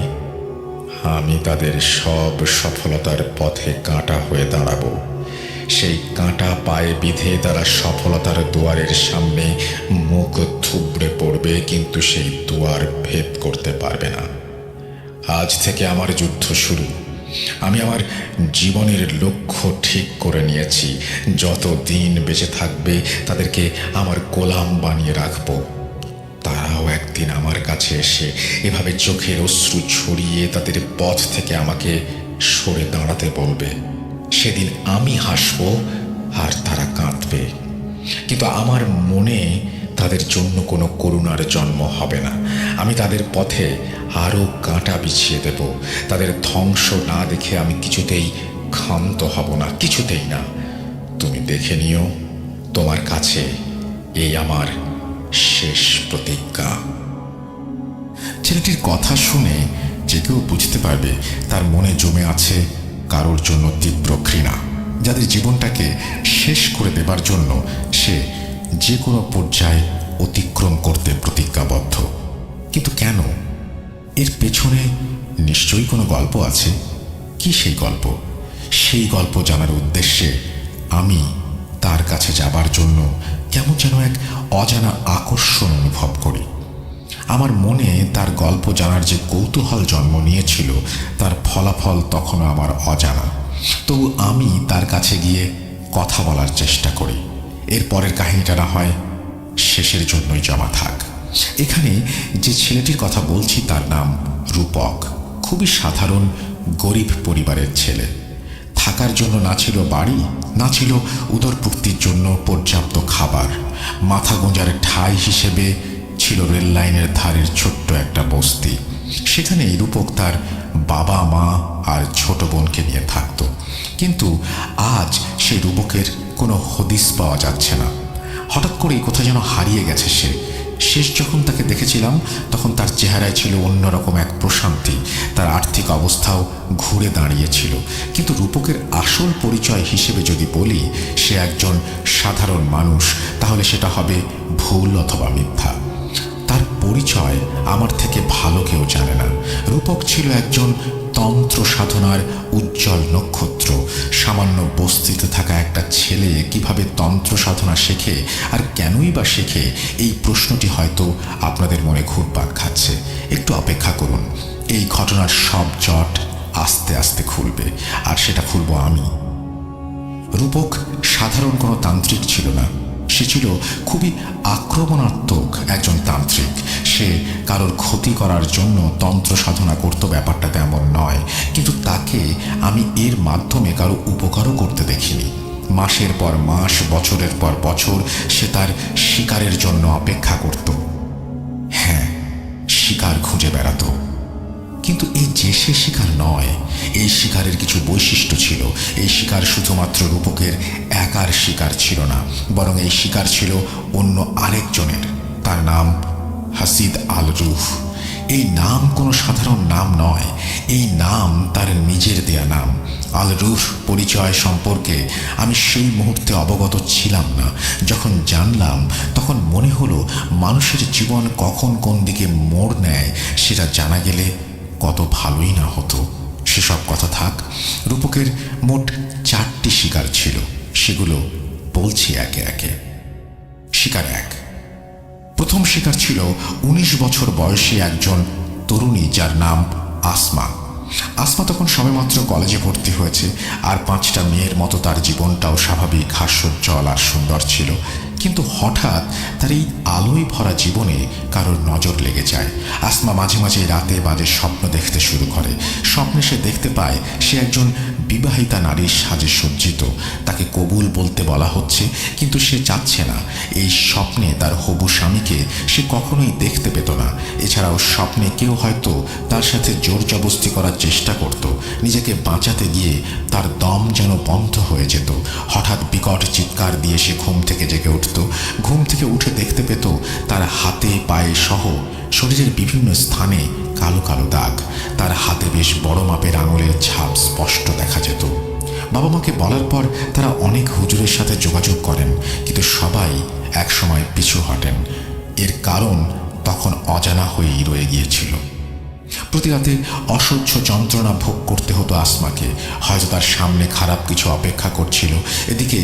আমি তাদের সব সফলতার পথে কাঁটা হয়ে দাঁড়াবো। সেই কাঁটা পায়ে বিঁধে তারা সফলতার দুয়ারের সামনে মুখ থুবড়ে পড়বে, কিন্তু সেই দুয়ার ভেদ করতে পারবে না। আজ থেকে আমার যুদ্ধ শুরু। আমি আমার জীবনের লক্ষ্য ঠিক করে নিয়েছি। যত দিন বেঁচে থাকবে তাদেরকে আমার গোলাম বানিয়ে রাখবো। তারাও একদিন আমার কাছে এসে এভাবে চোখের অশ্রু ছড়িয়ে তাদের পথ থেকে আমাকে সরে দাঁড়াতে বলবে। সেদিন আমি হাসবো আর তারা কাঁদবে, কিন্তু আমার মনে তাদের জন্য কোনো করুণার জন্ম হবে না। আমি তাদের পথে আরও কাঁটা বিছিয়ে দেব। তাদের ধ্বংস না দেখে আমি কিছুতেই ক্ষান্ত হব না, কিছুতেই না। তুমি দেখে নিও, তোমার কাছে এই আমার শেষ প্রতিজ্ঞা। ছেলেটির কথা শুনে যে কেউ বুঝতে পারবে তার মনে জমে আছে কারোর জন্য তীব্র ঘৃণা, যাদের জীবনটাকে শেষ করে দেবার জন্য সে যে কোনো পর্যায়ে অতিক্রম করতে প্রতিজ্ঞাবদ্ধ। কিন্তু কেন? এর পেছনে নিশ্চয়ই কোনো গল্প আছে। কি সেই গল্প? সেই গল্প জানার উদ্দেশ্যে আমি তার কাছে যাবার জন্য কেমন যেন এক অজানা আকর্ষণ অনুভব করি। আমার মনে তার গল্প জানার যে কৌতূহল জন্ম নিয়েছিল তার ফলাফল তখনও আমার অজানা। তবু আমি তার কাছে গিয়ে কথা বলার চেষ্টা করি। এর পরের কাহিনীটা না হয় শেষের জন্যই জমা থাক। এখানে যে ছেলেটির কথা বলছি তার নাম রূপক। খুবই সাধারণ গরিব পরিবারের ছেলে। থাকার জন্য না ছিল বাড়ি, না ছিল উদরপূর্তির জন্য পর্যাপ্ত খাবার। মাথা গোঁজার ঠাঁই হিসেবে ছিল রেল লাইনের ধারের ছোট্ট একটা বস্তি। সেখানেই রূপক তার বাবা মা আর ছোট বোনকে নিয়ে থাকত। কিন্তু আজ সেই রূপকের কোনো হদিস পাওয়া যাচ্ছে না। হঠাৎ করেই কোথায় যেন হারিয়ে গেছে সে। শেষ যখন তাকে দেখেছিলাম তখন তার চেহারায় ছিল অন্যরকম এক প্রশান্তি। তার আর্থিক অবস্থাও ঘুরে দাঁড়িয়েছিল। কিন্তু রূপকের আসল পরিচয় হিসেবে যদি বলি সে একজন সাধারণ মানুষ, তাহলে সেটা হবে ভুল অথবা মিথ্যা। তার পরিচয় আমার থেকে ভালো কেউ জানে না। রূপক ছিল একজন তন্ত্র সাধনার উজ্জ্বল নক্ষত্র। সামান্য বস্তিতে থাকা একটা ছেলে কিভাবে তন্ত্র সাধনা শেখে আর কেনই বা শেখে, এই প্রশ্নটি হয়তো আপনাদের মনে ঘুরপাক খাচ্ছে। একটু অপেক্ষা করুন, এই ঘটনার সব জট আস্তে আস্তে খুলবে, আর সেটা খুলব আমি। রূপক সাধারণ কোনো তান্ত্রিক ছিল না। সে ছিল খুবই আক্রমণাত্মক একজন তান্ত্রিক। সে কারোর ক্ষতি করার জন্য তন্ত্র সাধনা করত, ব্যাপারটা তেমন নয়। কিন্তু তাকে আমি এর মাধ্যমে কারো উপকারও করতে দেখিনি। মাসের পর মাস, বছরের পর বছর সে তার শিকারের জন্য অপেক্ষা করত। হ্যাঁ, শিকার খুঁজে বেড়াতো। কিন্তু এই যে সে শিকার নয়, এই শিকারের কিছু বৈশিষ্ট্য ছিল। এই শিকার শুধুমাত্র রূপকের একার শিকার ছিল না, বরং এই শিকার ছিল অন্য আরেকজনের। তার নাম হাসিদ আল রুহ। এই নাম কোনো সাধারণ নাম নয়, এই নাম তার নিজের দেয়া নাম। আল রুহ পরিচয় সম্পর্কে আমি সেই মুহূর্তে অবগত ছিলাম না। যখন জানলাম তখন মনে হলো মানুষের জীবন কখন কোন দিকে মোড় নেয় সেটা জানা গেলে কত ভালোই না হতো। সেসব কথা থাক। রূপকের মোট 4টি শিকার ছিল, সেগুলো বলছি একে একে। শিকার 1। প্রথম শিকার ছিল 19 বছর বয়সী একজন তরুণী, যার নাম আসমা। আসমা তখন সবেমাত্র কলেজে ভর্তি হয়েছে, আর 5টা মেয়ের মতো তার জীবনটাও স্বাভাবিক, হাস্যোজ্জ্বল আর সুন্দর ছিল। কিন্তু হঠাৎ তার এই আলোয় ভরা জীবনে কারোর নজর লেগে যায়। আসমা মাঝে মাঝে রাতে বাজে স্বপ্ন দেখতে শুরু করে। স্বপ্নে সে দেখতে পায় সে একজন বিবাহিতা নারীর সাজে সজ্জিত। তাকে কবুল বলতে বলা হচ্ছে, কিন্তু সে চাচ্ছে না। এই স্বপ্নে তার হবু স্বামীকে সে কখনোই দেখতে পেত না। এছাড়াও স্বপ্নে কেউ হয়তো তার সাথে জোর জবস্তি করার চেষ্টা করত। নিজেকে বাঁচাতে গিয়ে তার দম যেন বন্ধ হয়ে যেত। হঠাৎ বিকট চিৎকার দিয়ে সে ঘুম থেকে জেগে উঠত। ঘুম থেকে উঠে দেখতে পেত তার হাতে পায়ে সহ শরীরের বিভিন্ন স্থানে কালো কালো দাগ। তার হাতে বেশ বড় মাপের আঙুলের ছাপ স্পষ্ট দেখা যেত। বাবা মাকে বলার পর তারা অনেক হুজুরের সাথে যোগাযোগ করেন, কিন্তু সবাই একসময় পিছু হটেন। এর কারণ তখন অজানা হয়েই রয়ে গিয়েছিল। প্রতি রাতে অসহ্য যন্ত্রণা ভোগ করতে হতো আসমাকে। হয়তো তার সামনে খারাপ কিছু অপেক্ষা করছিল। এদিকে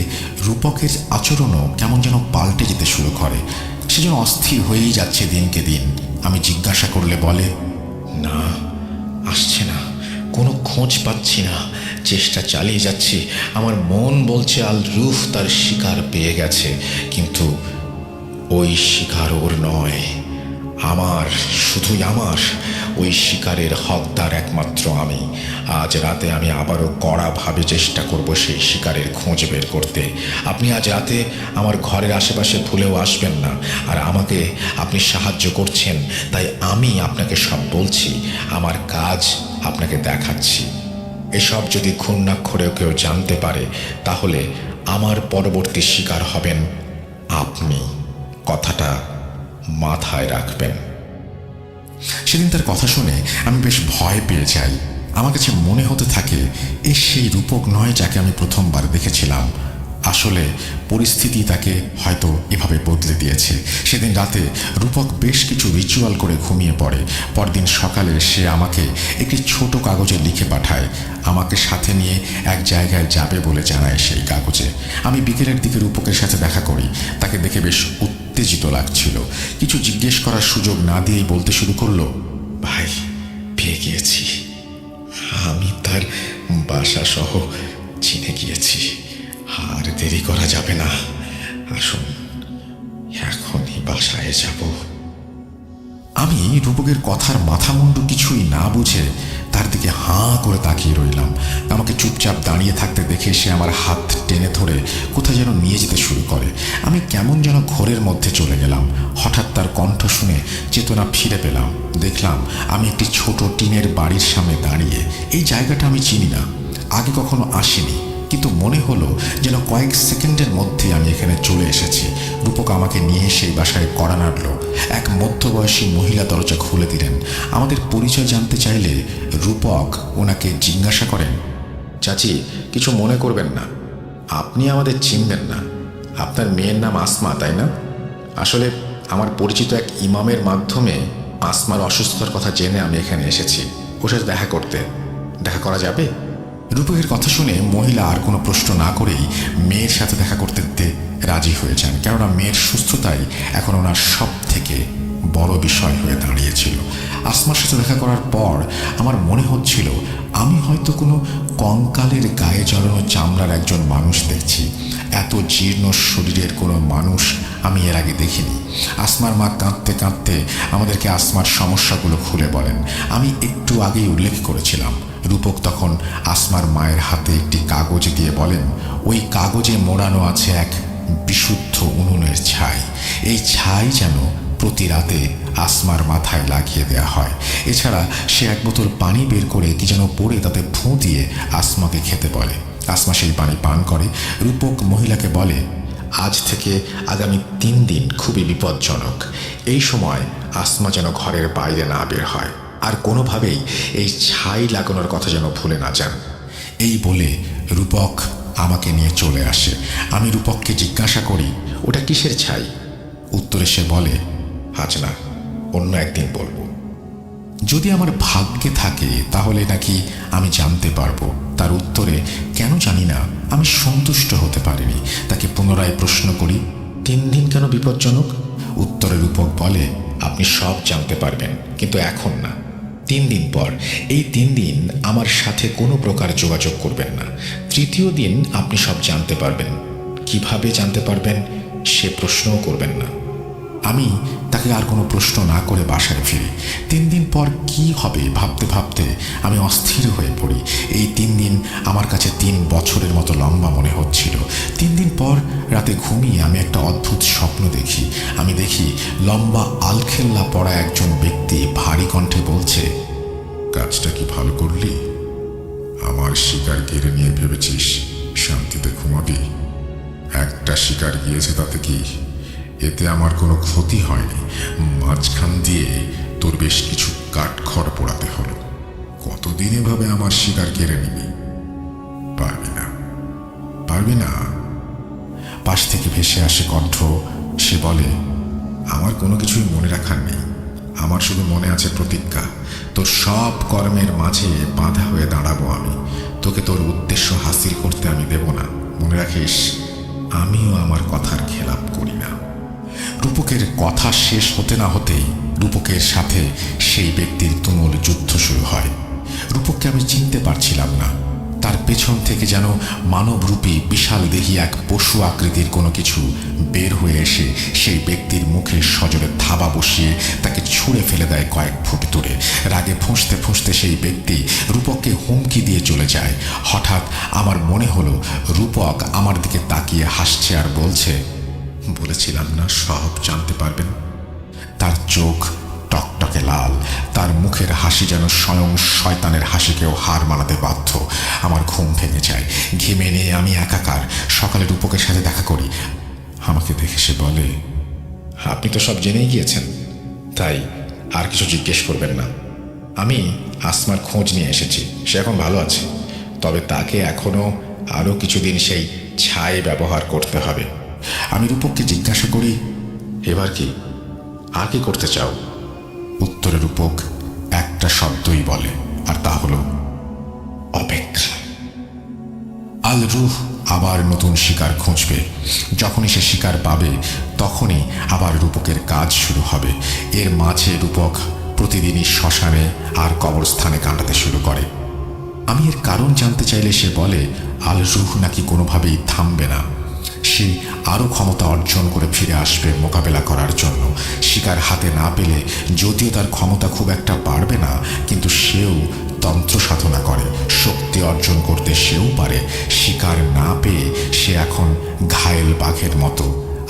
রূপকের আচরণও কেমন যেন পাল্টে যেতে শুরু করে। সে যেন অস্থির হয়েই যাচ্ছে দিনকে দিন। আমি জিজ্ঞাসা করলে বলে, না, আসছে না, কোনো খোঁজ পাচ্ছি না, চেষ্টা চালিয়ে যাচ্ছি। আমার মন বলছে আল রুহ তার শিকার পেয়ে গেছে, কিন্তু ওই শিকার ওর নয়, আমার, শুধুই আমার। ওই শিকারের হকদার একমাত্র আমি। আজ রাতে আমি আবারও কড়াভাবে চেষ্টা করব সেই শিকারের খোঁজ বের করতে। আপনি আজ রাতে আমার ঘরের আশেপাশে ভুলেও আসবেন না। আর আমাকে আপনি সাহায্য করছেন, তাই আমি আপনাকে সব বলছি। আমার কাজ আপনাকে দেখাচ্ছি। এসব যদি ঘূর্ণাক্ষরেও কেউ জানতে পারে, তাহলে আমার পরবর্তী শিকার হবেন আপনি। কথাটা মাথায় রাখবেন। সেদিন তার কথা শুনে আমি বেশ ভয় পেয়ে যাই। আমার কাছে মনে হতে থাকে এ সেই রূপক নয় যাকে আমি প্রথমবার দেখেছিলাম। আসলে পরিস্থিতি তাকে হয়তো এভাবে বদলে দিয়েছে। সেদিন রাতে রূপক বেশ কিছু রিচুয়াল করে ঘুমিয়ে পড়ে। পরদিন সকালে সে আমাকে একটি ছোট কাগজে লিখে পাঠায়। আমাকে সাথে নিয়ে এক জায়গায় যাবে বলে জানায় সেই কাগজে। আমি বিকেলের দিকে রূপকের সাথে দেখা করি। তাকে দেখে বেশ উত্তেজিত লাগছিল। কিছু জিজ্ঞেস করার সুযোগ না দিয়েই বলতে শুরু করলো, ভাই, পেয়ে গিয়েছি। আমি তার বাসা সহ চিনে গিয়েছি। আর দেরি করা যাবে না, আসুন এখনই বাসায় যাব। আমি রূপকের কথার মাথামুন্ডু কিছুই না বুঝে তার দিকে হাঁ করে তাকিয়ে রইলাম। আমাকে চুপচাপ দাঁড়িয়ে থাকতে দেখে সে আমার হাত টেনে ধরে কোথায় যেন নিয়ে যেতে শুরু করে। আমি কেমন যেন ঘোরের মধ্যে চলে গেলাম। হঠাৎ তার কণ্ঠ শুনে চেতনা ফিরে পেলাম। দেখলাম আমি একটি ছোট টিনের বাড়ির সামনে দাঁড়িয়ে। এই জায়গাটা আমি চিনি না, আগে কখনো আসিনি, কিন্তু মনে হলো যেন কয়েক সেকেন্ডের মধ্যে আমি এখানে চলে এসেছি। রূপক আমাকে নিয়ে সেই বাসায় কড়া নাড়ল। এক মধ্যবয়সী মহিলা দরজা খুলে দিলেন। আমাদের পরিচয় জানতে চাইলে রূপক ওনাকে জিজ্ঞাসা করেন, চাচি, কিছু মনে করবেন না, আপনি আমাদের চিনবেন না। আপনার মেয়ের নাম আসমা, তাই না? আসলে আমার পরিচিত এক ইমামের মাধ্যমে আসমার অসুস্থতার কথা জেনে আমি এখানে এসেছি। ওর সাথে দেখা করতে। দেখা করা যাবে? রূপকের কথা শুনে মহিলা আর কোনো প্রশ্ন না করেই মেয়ের সাথে দেখা করতে দিতে রাজি হয়ে যান। কেননা মেয়ের সুস্থতাই এখন ওনার সব থেকে বড় বিষয় হয়ে দাঁড়িয়েছিল। আসমার সাথে দেখা করার পর আমার মনে হচ্ছিল আমি হয়তো কোনো কঙ্কালের গায়ে জড়ানো চামড়ার একজন মানুষ দেখছি। এত জীর্ণ শরীরের কোনো মানুষ আমি এর আগে দেখিনি। আসমার মা কাঁদতে কাঁদতে আমাদেরকে আসমার সমস্যাগুলো খুলে বলেন। আমি একটু আগেই উল্লেখ করেছিলাম রূপক তখন আসমার মায়ের হাতে একটি কাগজ দিয়ে বলেন, ওই কাগজে মোড়ানো আছে এক বিশুদ্ধ উনুনের ছাই। এই ছাই যেন প্রতি রাতে আসমার মাথায় লাগিয়ে দেয়া হয়। এছাড়া সে এক বোতল পানি বের করে কি যেন পড়ে তাতে ফুঁ দিয়ে আসমাকে খেতে বলে। আসমা সেই পানি পান করে। রূপক মহিলাকে বলে, আজ থেকে আগামী 3 দিন খুবই বিপজ্জনক। এই সময় আসমা যেন ঘরের বাইরে না বের হয়, আর কোনোভাবেই এই ছাই লাগানোর কথা যেন ভুলে না যান। এই বলে রূপক আমাকে নিয়ে চলে আসে। আমি রূপককে জিজ্ঞাসা করি, ওটা কিসের ছাই? উত্তরে সে বলে, আজ না, অন্য একদিন বলবো। যদি আমার ভাগ্যে থাকে তাহলে নাকি আমি জানতে পারবো। তার উত্তরে কেন জানি না আমি সন্তুষ্ট হতে পারিনি। তাকে পুনরায় প্রশ্ন করি, 3 দিন কেন বিপজ্জনক? উত্তরে রূপক বলে, আপনি সব জানতে পারবেন, কিন্তু এখন না। 3 দিন পর, এই 3 দিন আমার সাথে কোনো প্রকার যোগাযোগ করবেন না। 3য় দিন আপনি সব জানতে পারবেন। কিভাবে জানতে পারবেন সে প্রশ্নও করবেন না। আমি তাকে আর কোনো প্রশ্ন না করে বাসায় ফিরি। 3 দিন পর কি হবে ভাবতে ভাবতে আমি অস্থির হয়ে পড়ি। এই 3 দিন আমার কাছে 3 বছরের মতো লম্বা মনে হচ্ছিল। 3 দিন পর রাতে ঘুমিয়ে আমি একটা অদ্ভুত স্বপ্ন দেখি। আমি দেখি লম্বা আলখেল্লা পড়া একজন ব্যক্তি ভারী কণ্ঠে বলছে, কাজটা কি ভালো করলি? আমার শিকার কেড়ে নিয়ে ভেবেছিস শান্তিতে ঘুমাবি? একটা শিকার গিয়েছে তাতে কি? এতে আমার কোনো ক্ষতি হয়নি। মাঝখান দিয়ে তোর বেশ কিছু কাঠখড় পোড়াতে হলো। কতদিন এভাবে আমার শিকার কেড়ে নিবি? পারবি না, পারবি না। পাশ থেকে ভেসে আসে কণ্ঠ। সে বলে, আমার কোনো কিছুই মনে রাখার নেই। আমার শুধু মনে আছে প্রতিজ্ঞা। তোর সব কর্মের মাঝে বাধা হয়ে দাঁড়াবো আমি। তোকে তোর উদ্দেশ্য হাসিল করতে আমি দেব না। মনে রাখিস, আমিও আমার কথার খেলাপ করি না। রূপকের কথা শেষ হতে না হতেই রূপকের সাথে সেই ব্যক্তির তুমুল যুদ্ধ শুরু হয়। রূপককে আমি চিনতে পারছিলাম না। তার পেছন থেকে যেন মানবরূপী বিশাল দেহী এক পশু আকৃতির কোনো কিছু বের হয়ে এসে সেই ব্যক্তির মুখে সজোরে থাবা বসিয়ে তাকে ছুঁড়ে ফেলে দেয় কয়েক ফুট দূরে। রাগে ফুঁসতে ফুঁসতে সেই ব্যক্তি রূপককে হুমকি দিয়ে চলে যায়। হঠাৎ আমার মনে হলো রূপক আমার দিকে তাকিয়ে হাসছে আর বলছে, বলেছিলাম না সব জানতে পারবেন। তার চোখ টকটকে লাল। তার মুখের হাসি যেন স্বয়ং শয়তানের হাসিকেও হার মানাতে বাধ্য। আমার ঘুম ভেঙে যায়। ঘেমে নিয়ে আমি একাকার। সকালে রূপকের সাথে দেখা করি। আমাকে দেখে সে বলে, আপনি তো সব জেনেই গিয়েছেন, তাই আর কিছু জিজ্ঞেস করবেন না। আমি আসমার খোঁজ নিয়ে এসেছি। সে এখন ভালো আছে, তবে তাকে এখনো আরও কিছুদিন সেই ছাই ব্যবহার করতে হবে। আমি রূপককে জিজ্ঞাসা করি, এবার কি আর কি করতে চাও? উত্তরে রূপক একটা শব্দই বলে, আর তা হলো অপেক্ষা। আল রুহ আবার নতুন শিকার খুঁজবে। যখনই সে শিকার পাবে তখনই আবার রূপকের কাজ শুরু হবে। এর মাঝে রূপক প্রতিদিনই শ্মশানে আর কবরস্থানে কাটাতে শুরু করে। আমি এর কারণ জানতে চাইলে সে বলে, আল রুহ নাকি কোনোভাবেই থামবে না। সে আরও ক্ষমতা অর্জন করে ফিরে আসবে মোকাবেলা করার জন্য। শিকার হাতে না পেলে যদিও তার ক্ষমতা খুব একটা বাড়বে না, কিন্তু সেও তন্ত্র সাধনা করে, শক্তি অর্জন করতে সেও পারে। শিকার না পেয়ে সে এখন ঘায়েল বাঘের মতো,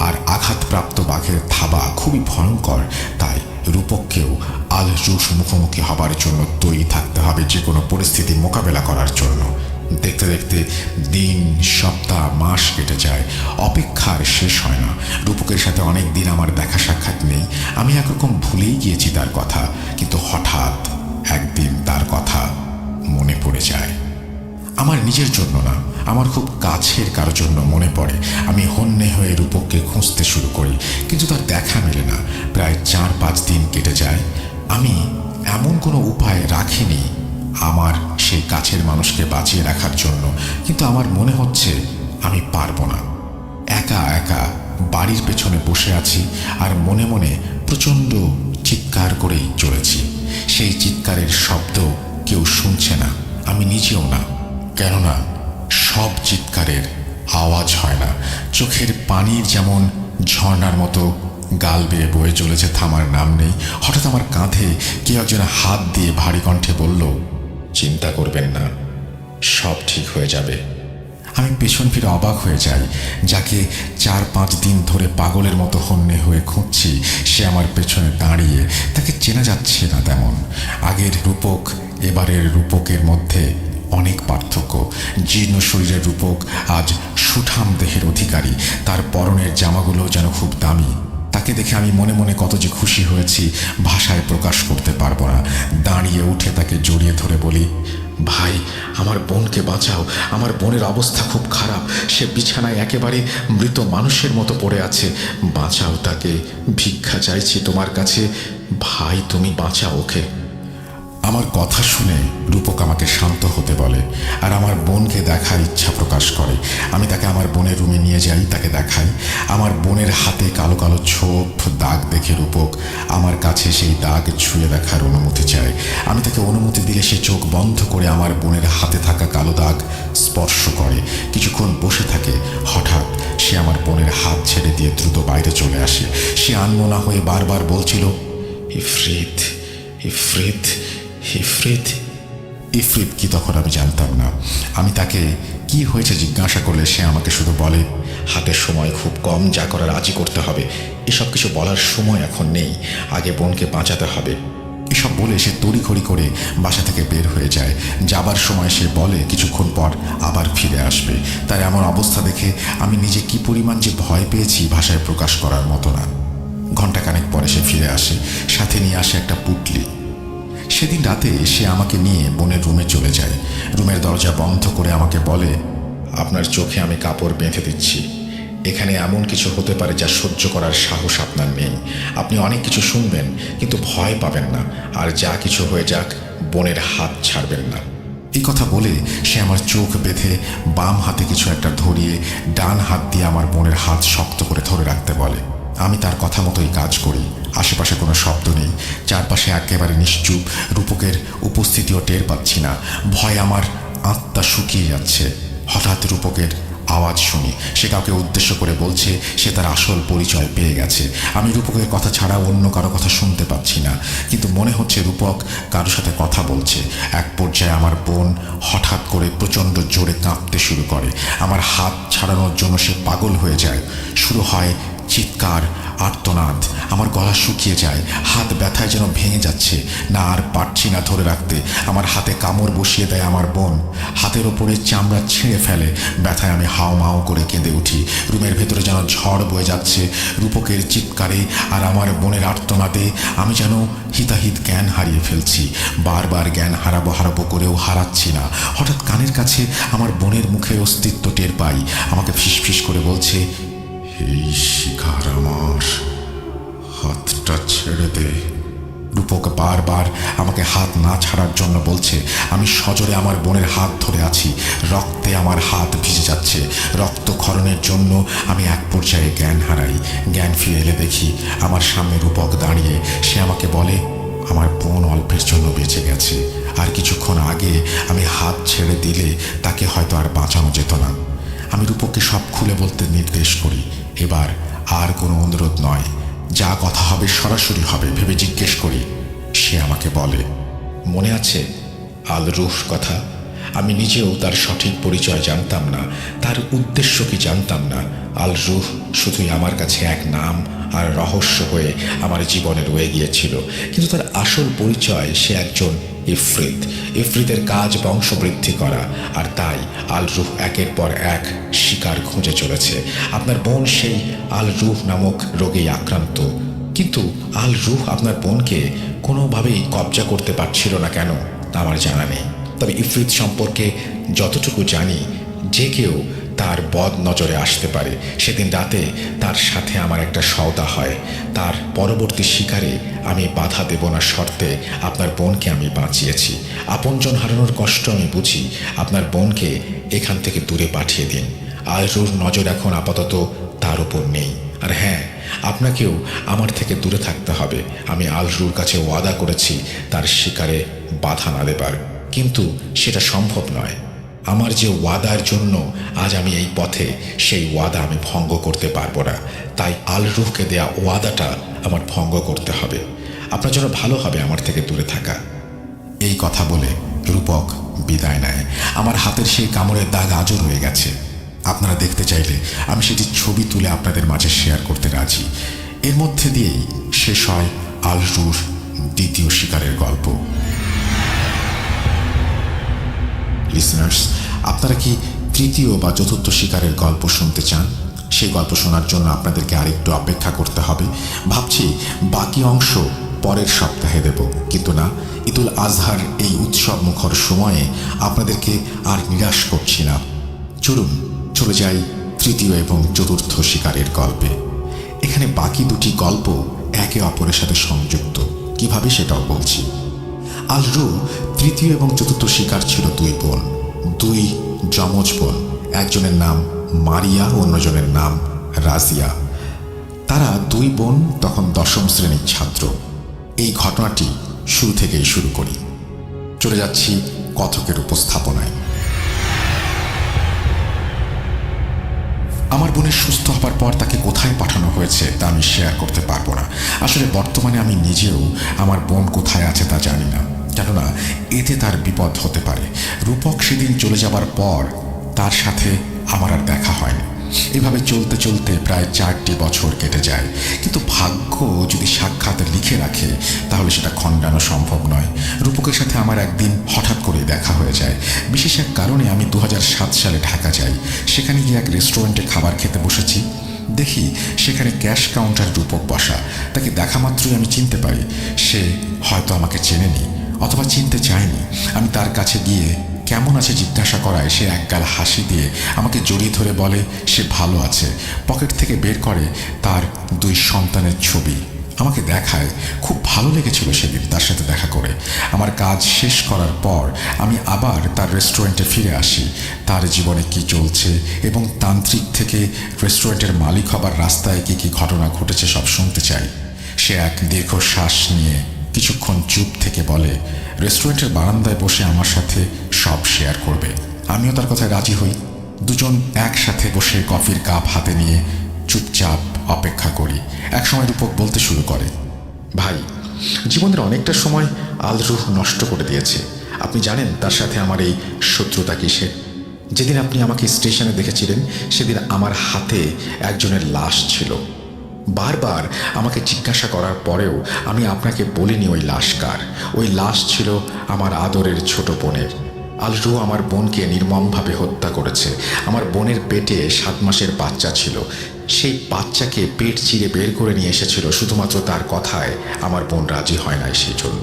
আর আঘাতপ্রাপ্ত বাঘের থাবা খুবই ভয়ঙ্কর। তাই রূপককেও আল রুহ মুখোমুখি হবার জন্য তৈরি থাকতে হবে যে কোনো পরিস্থিতি মোকাবেলা করার জন্য। দেখতে দেখতে দিন, সপ্তাহ, মাস কেটে যায়। অপেক্ষার শেষ হয় না। রূপকের সাথে অনেক দিন আমার দেখা সাক্ষাৎ নেই। আমি একরকম ভুলেই গিয়েছি তার কথা, কিন্তু হঠাৎ একদিন তার কথা মনে পড়ে যায়। আমার নিজের জন্য না, আমার খুব কাছের কারো জন্য মনে পড়ে। আমি হন্যে হয়ে রূপককে খুঁজতে শুরু করি, কিন্তু তার দেখা মেলে না। প্রায় 4-5 দিন কেটে যায়। আমি এমন কোনো উপায় রাখিনি আমার সেই কাছের মানুষকে বাঁচিয়ে রাখার জন্য, কিন্তু আমার মনে হচ্ছে আমি পারবো না। একা একা বাড়ির পেছনে বসে আছি আর মনে মনে প্রচণ্ড চিৎকার করেই চলেছি। সেই চিৎকারের শব্দ কেউ শুনছে না, আমি নিজেও না। কেননা সব চিৎকারের আওয়াজ হয় না। চোখের পানির যেমন ঝর্ণার মতো গাল বেয়ে বয়ে চলেছে, থামার নাম নেই। হঠাৎ আমার কাঁধে কেউ একজন হাত দিয়ে ভারী কণ্ঠে বলল, চিন্তা করবেন না, সব ঠিক হয়ে যাবে। আমি পেছন ফিরে অবাক হয়ে যাই। যাকে 4-5 দিন ধরে পাগলের মতো হন্যে হয়ে খুঁজছি, সে আমার পেছনে দাঁড়িয়ে। তাকে চেনা যাচ্ছে না তেমন। আগের রূপক এবারের রূপকের মধ্যে অনেক পার্থক্য। জীর্ণ শরীরের রূপক আজ সুঠাম দেহের অধিকারী। তার পরনের জামাগুলো যেন খুব দামি। তাকে দেখে আমি মনে মনে কত যে খুশি হয়েছি ভাষায় প্রকাশ করতে পারবো না। দাঁড়িয়ে উঠে তাকে জড়িয়ে ধরে বলি, ভাই, আমার বোনকে বাঁচাও। আমার বোনের অবস্থা খুব খারাপ। সে বিছানায় একেবারে মৃত মানুষের মতো পড়ে আছে। বাঁচাও তাকে, ভিক্ষা চাইছি তোমার কাছে। ভাই, তুমি বাঁচাও ওকে। আমার কথা শুনে রূপক আমাকে শান্ত হতে বলে আর আমার বোনকে দেখার ইচ্ছা প্রকাশ করে। আমি তাকে আমার বোনের রুমে নিয়ে যাই, তাকে দেখাই। আমার বোনের হাতে কালো কালো ছোপ দাগ দেখে রূপক আমার কাছে সেই দাগ ছুঁয়ে দেখার অনুমতি চায়। আমি তাকে অনুমতি দিলে সে চোখ বন্ধ করে আমার বোনের হাতে থাকা কালো দাগ স্পর্শ করে। কিছুক্ষণ বসে থাকে। হঠাৎ সে আমার বোনের হাত ছেড়ে দিয়ে দ্রুত বাইরে চলে আসে। সে আনমনা হয়ে বারবার বলছিল, ইফরিত, ইফরিত, ইফরিত। ইফরিত কি তখন আমি জানতাম না। আমি তাকে কি হয়েছে জিজ্ঞাসা করলে সে আমাকে শুধু বলে, হাতের সময় খুব কম, যা করার আজই করতে হবে। এসব কিছু বলার সময় এখন নেই, আগে বোনকে বাঁচাতে হবে। এসব বলে সে তড়িঘড়ি করে বাসা থেকে বের হয়ে যায়। যাবার সময় সে বলে কিছুক্ষণ পর আবার ফিরে আসবে। তার এমন অবস্থা দেখে আমি নিজে কি পরিমাণ যে ভয় পেয়েছি ভাষায় প্রকাশ করার মতো না। ঘণ্টাখানেক পরে সে ফিরে আসে, সাথে নিয়ে আসে একটা পুটলি। সেদিন রাতে সে আমাকে নিয়ে বোনের রুমে চলে যায়। রুমের দরজা বন্ধ করে আমাকে বলে, আপনার চোখে আমি কাপড় বেঁধে দিচ্ছি। এখানে এমন কিছু হতে পারে যা সহ্য করার সাহস আপনার নেই। আপনি অনেক কিছু শুনবেন, কিন্তু ভয় পাবেন না। আর যা কিছু হয়ে যাক, বোনের হাত ছাড়বেন না। এই কথা বলে সে আমার চোখ বেঁধে বাম হাতে কিছু একটা ধরিয়ে ডান হাত দিয়ে আমার বোনের হাত শক্ত করে ধরে রাখতে বলে। আমি তার কথা মতোই কাজ করি। আশেপাশে কোনো শব্দ নেই, চারপাশে একেবারে নিশ্চুপ। রূপকের উপস্থিতিও টের পাচ্ছি না। ভয় আমার আত্মা শুকিয়ে যাচ্ছে। হঠাৎ রূপকের আওয়াজ শুনি। সে কাউকে উদ্দেশ্য করে বলছে সে তার আসল পরিচয় পেয়ে গেছে। আমি রূপকের কথা ছাড়া অন্য কারো কথা শুনতে পাচ্ছি না, কিন্তু মনে হচ্ছে রূপক কারোর সাথে কথা বলছে। এক পর্যায়ে আমার বোন হঠাৎ করে প্রচণ্ড জোরে কাঁপতে শুরু করে। আমার হাত ছাড়ানোর জন্য সে পাগল হয়ে যায়। শুরু হয় চিৎকার, আর্তনাদ। আমার গলা শুকিয়ে যায়, হাত ব্যথায় যেন ভেঙে যাচ্ছে। না আর পারছি না ধরে রাখতে। আমার হাতে কামড় বসিয়ে দেয় আমার বোন। হাতের ওপরে চামড়া ছিঁড়ে ফেলে। ব্যথায় আমি হাও মাও করে কেঁদে উঠি। রুমের ভেতরে যেন ঝড় বয়ে যাচ্ছে। রূপকের চিৎকারে আর আমার বোনের আর্তনাদে আমি যেন হিতাহিত জ্ঞান হারিয়ে ফেলছি। বারবার জ্ঞান হারাবো করেও হারাচ্ছি না। হঠাৎ কানের কাছে আমার বোনের মুখের অস্তিত্ব টের পাই। আমাকে ফিসফিস করে বলছে, এই শিকার আমার, হাতটা ছেড়ে দে। রূপক বারবার আমাকে হাত না ছাড়ার জন্য বলছে। আমি সজোরে আমার বোনের হাত ধরে আছি। রক্তে আমার হাত ভিজে যাচ্ছে। রক্তক্ষরণের জন্য আমি এক পর্যায়ে জ্ঞান হারাই। জ্ঞান ফিরে এলে দেখি আমার সামনে রূপক দাঁড়িয়ে। সে আমাকে বলে, আমার বোন অল্পের জন্য বেঁচে গেছে। আর কিছুক্ষণ আগে আমি হাত ছেড়ে দিলে তাকে হয়তো আর বাঁচানো যেত না। আমি রূপককে সব খুলে বলতে নির্দেশ করি। এবার আর কোনো অনুরোধ নয়, যা কথা হবে সরাসরি হবে ভেবে জিজ্ঞেস করি। সে আমাকে বলে, মনে আছে আল রুহ কথা? আমি নিজেও তার সঠিক পরিচয় জানতাম না, তার উদ্দেশ্য কি জানতাম না। আল রুহ শুধুই আমার কাছে এক নাম আর রহস্য হয়ে আমার জীবনে রয়ে গিয়েছিল। কিন্তু তার আসল পরিচয়, সে একজন ইফরিত। ইফরিতের কাজ বংশবৃদ্ধি করা, আর তাই আল রুহ একের পর এক শিকার খুঁজে চলেছে। আপনার বোন সেই আল রুহ নামক রোগেই আক্রান্ত। কিন্তু আল রুহ আপনার বোনকে কোনোভাবেই কবজা করতে পারছিল না কেন তা আমার জানা নেই। তবে ইফরিত সম্পর্কে যতটুকু জানি, যে কেউ তার বদ নজরে আসতে পারে। সেদিন রাতে তার সাথে আমার একটা সওদা হয়। তার পরবর্তী শিকারে আমি বাধা দেব না শর্তে আপনার বোনকে আমি বাঁচিয়েছি। আপনজন হারানোর কষ্ট আমি বুঝি। আপনার বোনকে এখান থেকে দূরে পাঠিয়ে দিন। আল রুহর নজর এখন আপাতত তার উপর নেই। আর হ্যাঁ, আপনাকেও আমার থেকে দূরে থাকতে হবে। আমি আল রুহর কাছে ওয়াদা করেছি তার শিকারে বাধা না দেবার, কিন্তু সেটা সম্ভব নয়। আমার যে ওয়াদার জন্য আজ আমি এই পথে, সেই ওয়াদা আমি ভঙ্গ করতে পারবো না। তাই আল রুহকে দেয়া ওয়াদাটা আমার ভঙ্গ করতে হবে। আপনার জন্য ভালো হবে আমার থেকে দূরে থাকা। এই কথা বলে রূপক বিদায় নেয়। আমার হাতের সেই কামড়ের দাগ আজও রয়ে গেছে। আপনারা দেখতে চাইলে আমি সেটি ছবি তুলে আপনাদের মাঝে শেয়ার করতে রাজি। এর মধ্যে দিয়েই শেষ হয় আল রুহর দ্বিতীয় শিকারের গল্প। লিসনার্স, আপনারা কি তৃতীয় বা চতুর্থ শিকারের গল্প শুনতে চান? সেই গল্প শোনার জন্য আপনাদেরকে আরেকটু অপেক্ষা করতে হবে। ভাবছি বাকি অংশ পরের সপ্তাহে দেব, কিন্তু না, ঈদুল আজহার এই উৎসব মুখর সময়ে আপনাদেরকে আর নিরাশ করছি না। চলুন চলে যাই তৃতীয় এবং চতুর্থ শিকারের গল্পে। এখানে বাকি দুটি গল্প একে অপরের সাথে সংযুক্ত, কিভাবে সেটাও বলছি। আল রুহ তৃতীয় এবং চতুর্থ শিকার ছিল দুই বোন, দুই যমজ বোন। একজনের নাম মারিয়া, অন্যজনের নাম রাজিয়া। তারা দুই বোন তখন 10ম শ্রেণীর ছাত্র। এই ঘটনাটি শুরু থেকেই শুরু করি। চলে যাচ্ছি কথকের উপস্থাপনায়। আমার বোনের সুস্থ হবার পর তাকে কোথায় পাঠানো হয়েছে তা আমি শেয়ার করতে পারবো না। আসলে বর্তমানে আমি নিজেও আমার বোন কোথায় আছে তা জানি না, কেননা এতে তার বিপদ হতে পারে। রূপক সেদিন চলে যাবার পর তার সাথে আমার আর দেখা হয়নি। এভাবে চলতে চলতে প্রায় 4টি বছর কেটে যায়, কিন্তু ভাগ্য যদি সাক্ষাৎ লিখে রাখে তাহলে সেটা খণ্ডানো সম্ভব নয়। রূপকের সাথে আমার একদিন হঠাৎ করে দেখা হয়ে যায়। বিশেষ এক কারণে আমি 2007 সালে ঢাকা যাই। সেখানে গিয়ে এক রেস্টুরেন্টে খাবার খেতে বসেছি। দেখি সেখানে ক্যাশ কাউন্টার রূপক বসা। তাকে দেখা মাত্রই আমি চিনতে পারি সে হয়তো আমাকে চেনেনি অথবা চিনতে চায়নি। আমি তার কাছে গিয়ে কেমন আছে জিজ্ঞাসা করায় সে একগাল হাসি দিয়ে আমাকে জড়িয়ে ধরে বলে সে ভালো আছে। পকেট থেকে বের করে তার 2 সন্তানের ছবি আমাকে দেখায়। খুব ভালো লেগেছিল সেদিন তার সাথে দেখা করে। আমার কাজ শেষ করার পর আমি আবার তার রেস্টুরেন্টে ফিরে আসি। তার জীবনে কি চলছে এবং তান্ত্রিক থেকে রেস্টুরেন্টের মালিক হবার রাস্তায় কি কি ঘটনা ঘটেছে সব শুনতে চাই। সে এক দীর্ঘশ্বাস নিয়ে কিছুক্ষণ চুপ থেকে বলে রেস্টুরেন্টের বারান্দায় বসে আমার সাথে সব শেয়ার করবে। আমিও তার কথায় রাজি হই। দুজন একসাথে বসে কফির কাপ হাতে নিয়ে চুপচাপ অপেক্ষা করি। একসময় রূপক বলতে শুরু করে, ভাই, জীবনের অনেকটা সময় আল রুহ নষ্ট করে দিয়েছে। আপনি জানেন তার সাথে আমার এই শত্রুতা কিসের? যেদিন আপনি আমাকে স্টেশনে দেখেছিলেন সেদিন আমার হাতে একজনের লাশ ছিল। বারবার আমাকে জিজ্ঞাসা করার পরেও আমি আপনাকে বলিনি ওই লাশ কার। ওই লাশ ছিল আমার আদরের ছোট বোনের। আল রুহ আমার বোনকে নির্মমভাবে হত্যা করেছে। আমার বোনের পেটে 7 মাসের বাচ্চা ছিল। সেই বাচ্চাকে পেট চিরে বের করে নিয়ে এসেছিল শুধুমাত্র তার কথায় আমার বোন রাজি হয় নাই। সেই জন্য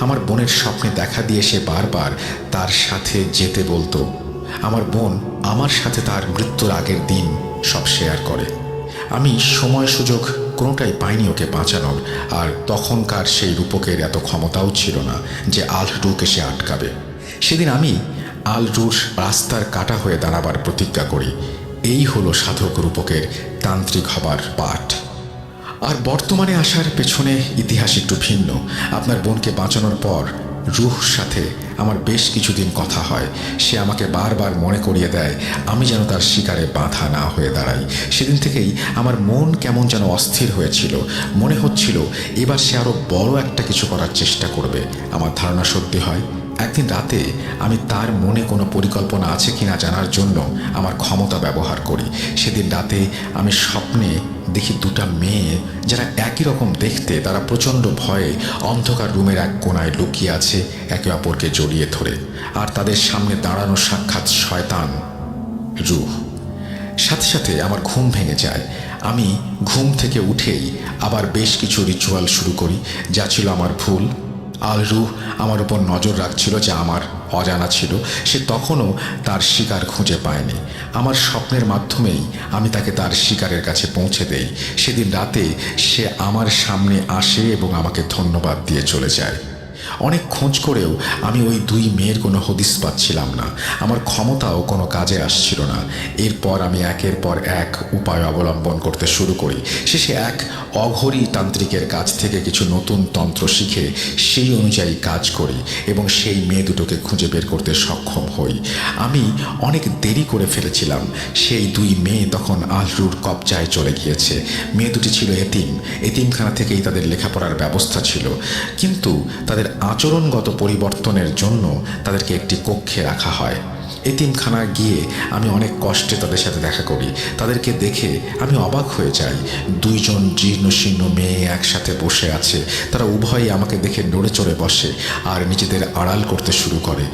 আমার বোনের স্বপ্নে দেখা দিয়ে সে বারবার তার সাথে যেতে বলতো। আমার বোন আমার সাথে তার মৃত্যুর আগের দিন সব শেয়ার করে। আমি সময় সুযোগ কোনোটাই পাইনি ওকে বাঁচানোর। আর তখনকার সেই রূপকের এত ক্ষমতাও ছিল না যে আল রুহকে সে আটকাবে। সেদিন আমি আল রুহ রাস্তার কাটা হয়ে দাঁড়াবার প্রতিজ্ঞা করি। এই হলো সাধক রূপকের তান্ত্রিক হবার পাঠ। আর বর্তমানে আসার পেছনে ইতিহাস একটু ভিন্ন। আপনার বোনকে বাঁচানোর পর রুহর সাথে আমার বেশ কিছুদিন কথা হয়। সে আমাকে বারবার মনে করিয়ে দেয় আমি যেন তার শিকারে বাঁধা না হয়ে দাঁড়াই। সেদিন থেকেই আমার মন কেমন যেন অস্থির হয়েছিল। মনে হচ্ছিল এবার সে আরও বড় একটা কিছু করার চেষ্টা করবে। আমার ধারণা সত্যি হয়। একদিন রাতে আমি তার মনে কোনো পরিকল্পনা আছে কিনা জানার জন্য আমার ক্ষমতা ব্যবহার করি। সেদিন রাতে আমি স্বপ্নে দেখি 2টা মেয়ে যারা একই রকম দেখতে, তারা প্রচণ্ড ভয়ে অন্ধকার রুমের এক কোণায় লুকিয়ে আছে একে অপরকে জড়িয়ে ধরে। আর তাদের সামনে দাঁড়ানো সাক্ষাৎ শয়তান রুহ। সাথে সাথে আমার ঘুম ভেঙে যায়। আমি ঘুম থেকে উঠেই আবার বেশ কিছু রিচুয়াল শুরু করি, যা ছিল আমার ভুল। আল রুহ আমার উপর নজর রাখছিল যা আমার অজানা ছিল। সে তখনও তার শিকার খুঁজে পায়নি। আমার স্বপ্নের মাধ্যমেই আমি তাকে তার শিকারের কাছে পৌঁছে দেই। সেদিন রাতে সে আমার সামনে আসে এবং আমাকে ধন্যবাদ দিয়ে চলে যায়। অনেক খোঁজ করেও আমি ওই 2 মেয়ের কোনো হদিস পাচ্ছিলাম না। আমার ক্ষমতাও কোনো কাজে আসছিল না। এরপর আমি একের পর এক উপায় অবলম্বন করতে শুরু করি। শেষে এক অঘরী তান্ত্রিকের কাছ থেকে কিছু নতুন তন্ত্র শিখে সেই অনুযায়ী কাজ করি এবং সেই মেয়ে দুটোকে খুঁজে বের করতে সক্ষম হই। আমি অনেক দেরি করে ফেলেছিলাম। সেই দুই মেয়ে তখন আলরুর কবজায় চলে গিয়েছে। মেয়ে দুটি ছিল এতিমখানা থেকেই তাদের লেখাপড়ার ব্যবস্থা ছিল, কিন্তু তাদের আচরণগত পরিবর্তনের জন্য তাদেরকে একটি কক্ষে রাখা হয়। এতিমখানা গিয়ে আমি অনেক কষ্টে তাদের সাথে দেখা করি। তাদেরকে দেখে আমি অবাক হয়ে যাই। দুইজন জীর্ণশীর্ণ মেয়ে একসাথে বসে আছে। তারা উভয়ই আমাকে দেখে নড়ে চড়ে বসে আর নিজেদের আড়াল করতে শুরু করে।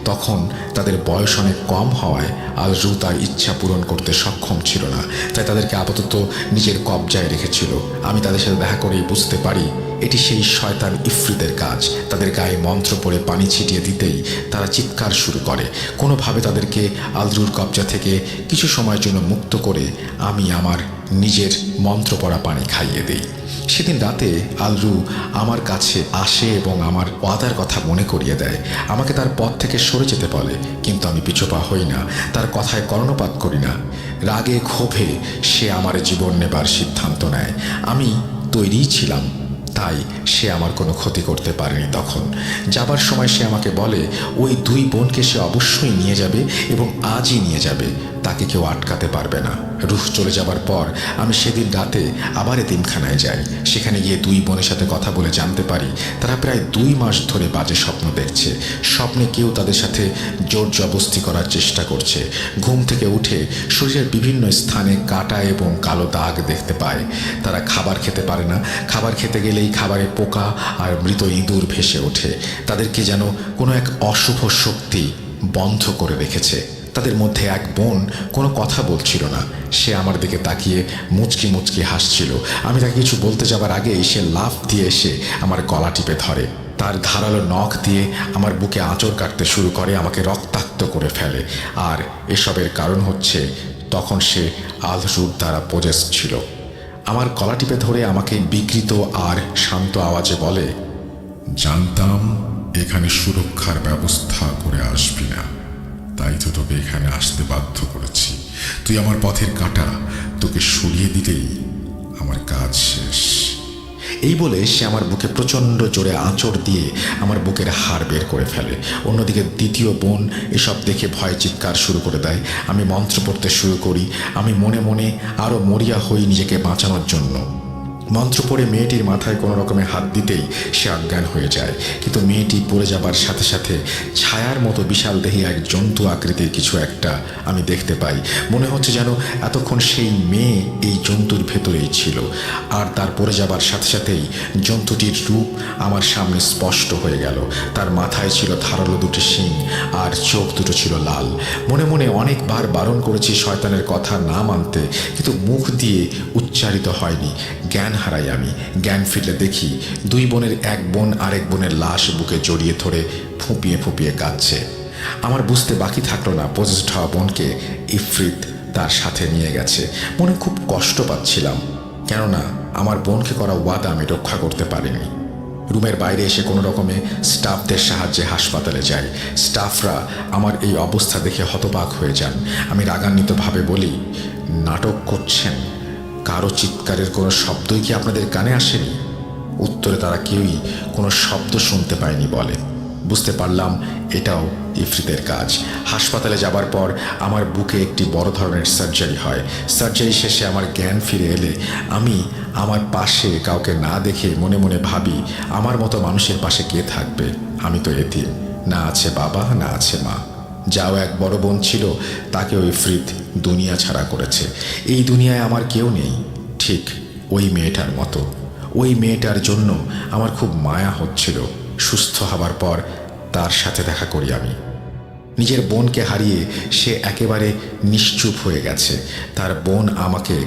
তখন তাদের বয়স অনেক কম হওয়ায় আলরু তার ইচ্ছা পূরণ করতে সক্ষম ছিল না, তাই তাদেরকে আপাতত নিজের কবজায় রেখেছিল। আমি তাদের সাথে দেখা করেই বুঝতে পারি এটি সেই শয়তান ইফরিতের কাজ। তাদের গায়ে মন্ত্র পড়ে পানি ছিটিয়ে দিতেই তারা চিৎকার শুরু করে। কোনোভাবে তাদেরকে আলরুর কবজা থেকে কিছু সময়ের জন্য মুক্ত করে আমি আমার নিজের মন্ত্র পড়া পানি খাইয়ে দিই। সেদিন রাতে আলরু আমার কাছে আসে এবং আমার ওয়াদার কথা মনে করিয়ে দেয়। আমাকে তার পথ থেকে সরে যেতে বলে, কিন্তু আমি পিছুপা হই না, তার কথায় কর্ণপাত করি না। রাগে ক্ষোভে সে আমার জীবন নেবার সিদ্ধান্ত নেয়। আমি তৈরিই ছিলাম, তাই সে আমার কোনো ক্ষতি করতে পারেনি। তখন যাবার সময় সে আমাকে বলে ওই দুই বোনকে সে অবশ্যই নিয়ে যাবে এবং আজই নিয়ে যাবে, তাকে কেউ আটকাতে পারবে না। রুহ চলে যাবার পর আমি সেদিন রাতে আবার এতিমখানায় যাই। সেখানে গিয়ে দুই বোনের সাথে কথা বলে জানতে পারি তারা প্রায় 2 মাস ধরে বাজে স্বপ্ন দেখছে। স্বপ্নে কেউ তাদের সাথে জোর জবস্তি করার চেষ্টা করছে। ঘুম থেকে উঠে শরীরের বিভিন্ন স্থানে কাটা এবং কালো দাগ দেখতে পায়। তারা খাবার খেতে পারে না। খাবার খেতে গেলেই খাবারে পোকা আর মৃত ইঁদুর ভেসে ওঠে। তাদেরকে যেন কোনো এক অশুভ শক্তি বন্ধ করে রেখেছে। তাদের মধ্যে এক বোন কোনো কথা বলছিল না। সে আমার দিকে তাকিয়ে মুচকি মুচকি হাসছিল। আমি তাকে কিছু বলতে যাবার আগেই সে লাফ দিয়ে এসে আমার গলা টিপে ধরে। তার ধারালো নখ দিয়ে আমার বুকে আঁচড় কাটতে শুরু করে, আমাকে রক্তাক্ত করে ফেলে। আর এসবের কারণ হচ্ছে তখন সে আলরুর দ্বারা পজেস ছিল। আমার গলা টিপে ধরে আমাকে বিকৃত আর শান্ত আওয়াজে বলে, জানতাম এখানে সুরক্ষার ব্যবস্থা করে আসবি না, তাই তো তোকে এখানে আসতে বাধ্য করেছি। তুই আমার পথের কাঁটা, তোকে সরিয়ে দিলেই আমার কাজ শেষ। এই বলে সে আমার বুকে প্রচণ্ড জোরে আঁচড় দিয়ে আমার বুকের হাড় বের করে ফেলে। অন্যদিকে দ্বিতীয় বোন এসব দেখে ভয় চিৎকার শুরু করে দেয়। আমি মন্ত্র পড়তে শুরু করি। আমি মনে মনে আরও মরিয়া হই নিজেকে বাঁচানোর জন্য। মন্ত্র পড়ে মেয়েটির মাথায় কোনো রকমে হাত দিতেই সে অজ্ঞান হয়ে যায়। কিন্তু মেয়েটি পড়ে যাবার সাথে সাথে ছায়ার মতো বিশাল দেহী এক জন্তু আকৃতির কিছু একটা আমি দেখতে পাই। মনে হচ্ছে যেন এতক্ষণ সেই মেয়ে এই জন্তুর ভেতরেই ছিল। আর তার পড়ে যাবার সাথে সাথেই জন্তুটির রূপ আমার সামনে স্পষ্ট হয়ে গেল। তার মাথায় ছিল ধারালো দুটি শিং আর চোখ দুটো ছিল লাল। মনে মনে অনেকবার বারণ করেছি শয়তানের কথা না মানতে, কিন্তু মুখ দিয়ে উচ্চারিত হয়নি। জ্ঞান হারাই আমি। জ্ঞান ফিরলে দেখি দুই বোনের এক বোন আরেক বোনের লাশ বুকে জড়িয়ে ধরে ফুঁপিয়ে ফুঁপিয়ে কাঁদছে। আমার বুঝতে বাকি থাকলো না পজেসড হওয়া বোনকে ইফরিত তার সাথে নিয়ে গেছে। মনে খুব কষ্ট পাচ্ছিলাম, কেননা আমার বোনকে করা ওয়াদা আমি রক্ষা করতে পারিনি। রুমের বাইরে এসে কোনো রকমে স্টাফদের সাহায্যে হাসপাতালে যাই। স্টাফরা আমার এই অবস্থা দেখে হতবাক হয়ে যান। আমি রাগান্বিতভাবে বলি, নাটক করছেন? কারো চিৎকারের কোনো শব্দই কি আপনাদের কানে আসেনি? উত্তরে তারা কেউই কোনো শব্দ শুনতে পায়নি বলে। বুঝতে পারলাম এটাও ইফরিতের কাজ। হাসপাতালে যাবার পর আমার বুকে একটি বড় ধরনের সার্জারি হয়। সার্জারি শেষে আমার জ্ঞান ফিরে এলে আমি আমার পাশে কাউকে না দেখে মনে মনে ভাবি, আমার মতো মানুষের পাশে কে থাকবে? আমি তো এতিম, না আছে বাবা না আছে মা। যাও এক বড় বোন ছিল, তাকেও ইফরিত দুনিয়া ছাড়া করেছে। এই দুনিয়ায় আমার কেউ নেই, ঠিক ওই মেয়েটার মতো। ওই মেয়েটার জন্য আমার খুব মায়া হচ্ছিল। সুস্থ হবার পর তার সাথে দেখা করি আমি। নিজের বোনকে হারিয়ে সে একেবারে নিশ্চুপ হয়ে গেছে। তার বোন আমাকে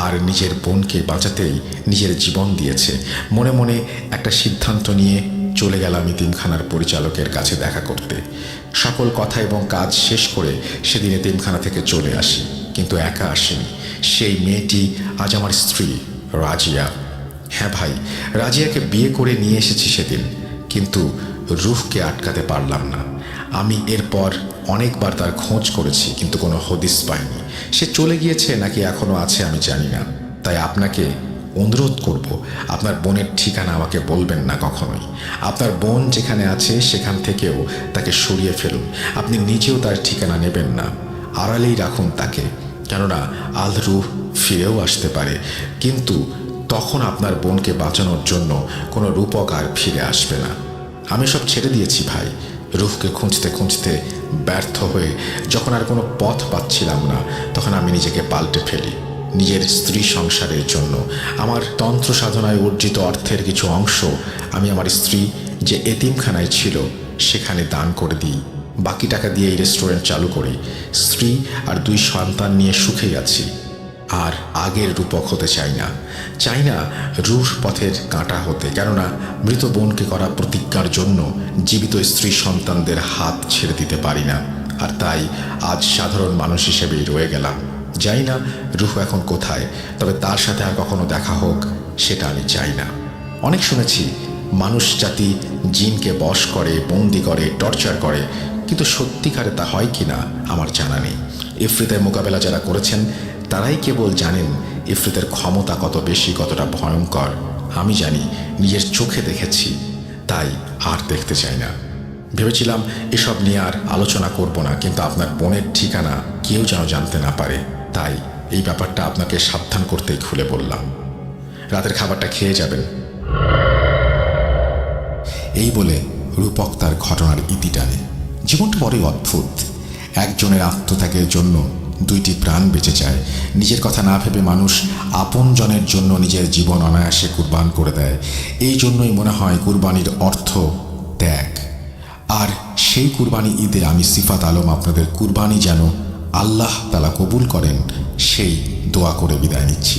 আর নিজের বোনকে বাঁচাতেই নিজের জীবন দিয়েছে। মনে মনে একটা সিদ্ধান্ত নিয়ে চলে গেলাম এতিমখানার পরিচালকের কাছে দেখা করতে। সকল কথা এবং কাজ শেষ করে সেদিন এতিমখানা থেকে চলে আসি, কিন্তু একা আসিনি। সেই মেয়েটি আজ আমার স্ত্রী রাজিয়া। হ্যাঁ ভাই, রাজিয়াকে বিয়ে করে নিয়ে এসেছি সেদিন, কিন্তু রুহকে আটকাতে পারলাম না। আমি এরপর অনেকবার তার খোঁজ করেছি, কিন্তু কোনো হদিস পাইনি। সে চলে গিয়েছে নাকি এখনো আছে আমি জানি না। তাই আপনাকে অনুরোধ করব, আপনার বোনের ঠিকানা আমাকে বলবেন না কখনোই। আপনার বোন যেখানে আছে সেখান থেকেও তাকে সরিয়ে ফেলুন। আপনি নিজেও তার ঠিকানা নেবেন না, আড়ালেই রাখুন তাকে, কেননা আল রুহ ফিরেও আসতে পারে, কিন্তু তখন আপনার বোনকে বাঁচানোর জন্য কোনো রূপক আর ফিরে আসবে না। আমি সব ছেড়ে দিয়েছি ভাই। রুহকে খুঁজতে খুঁজতে ব্যর্থ হয়ে যখন আর কোনো পথ পাচ্ছিলাম না, তখন আমি নিজেকে পাল্টে ফেলি। নিজের স্ত্রী সংসারের জন্য আমার তন্ত্র সাধনায় অর্জিত অর্থের কিছু অংশ আমি আমার স্ত্রী যে এতিমখানায় ছিল সেখানে দান করে দিই। বাকি টাকা দিয়ে এই রেস্টুরেন্ট চালু করি। স্ত্রী আর 2 সন্তান নিয়ে সুখেই আছি। আর আগের রূপক হতে চাই না, চাই না রুহ পথের কাঁটা হতে, কেননা মৃত বোনকে করা প্রতিজ্ঞার জন্য জীবিত স্ত্রী সন্তানদের হাত ছেড়ে দিতে পারি না। আর তাই আজ সাধারণ মানুষ হিসেবেই রয়ে গেলাম। জানি না রুহ এখন কোথায়, তবে তার সাথে আর কখনো দেখা হোক সেটা আমি চাই না। অনেক শুনেছি মানুষ জাতি জিনকে বশ করে, বন্দি করে, টর্চার করে, কিন্তু সত্যিকারে তা হয় কি না আমার জানা নেই। ইফরিতের মোকাবেলা যারা করেছেন তারাই কেবল জানেন ইফরিতের ক্ষমতা কত বেশি, কতটা ভয়ঙ্কর। আমি জানি, নিজের চোখে দেখেছি, তাই আর দেখতে চাই না। ভেবেছিলাম এসব নিয়ে আর আলোচনা করব না, কিন্তু আপনার বোনের ঠিকানা কেউ যেন জানতে না পারে, তাই এই ব্যাপারটা আপনাকে সাবধান করতেই খুলে বললাম। রাতের খাবারটা খেয়ে যাবেন। এই বলে রূপক তার ঘটনার ইতি টানে। জীবনটা বড়ই অদ্ভুত। একজনের আত্মত্যাগের জন্য 2টি প্রাণ বেঁচে যায়। নিজের কথা না ভেবে মানুষ আপনজনের জন্য নিজের জীবন অনায়াসে কুরবান করে দেয়। এই জন্যই মনে হয় কুরবানির অর্থ ত্যাগ। আর সেই কুরবানি ঈদে আমি সিফাত আলম আপনাদের কুরবানি যেন আল্লাহ তাআলা কবুল করেন সেই দোয়া করে বিদায় নিচ্ছি।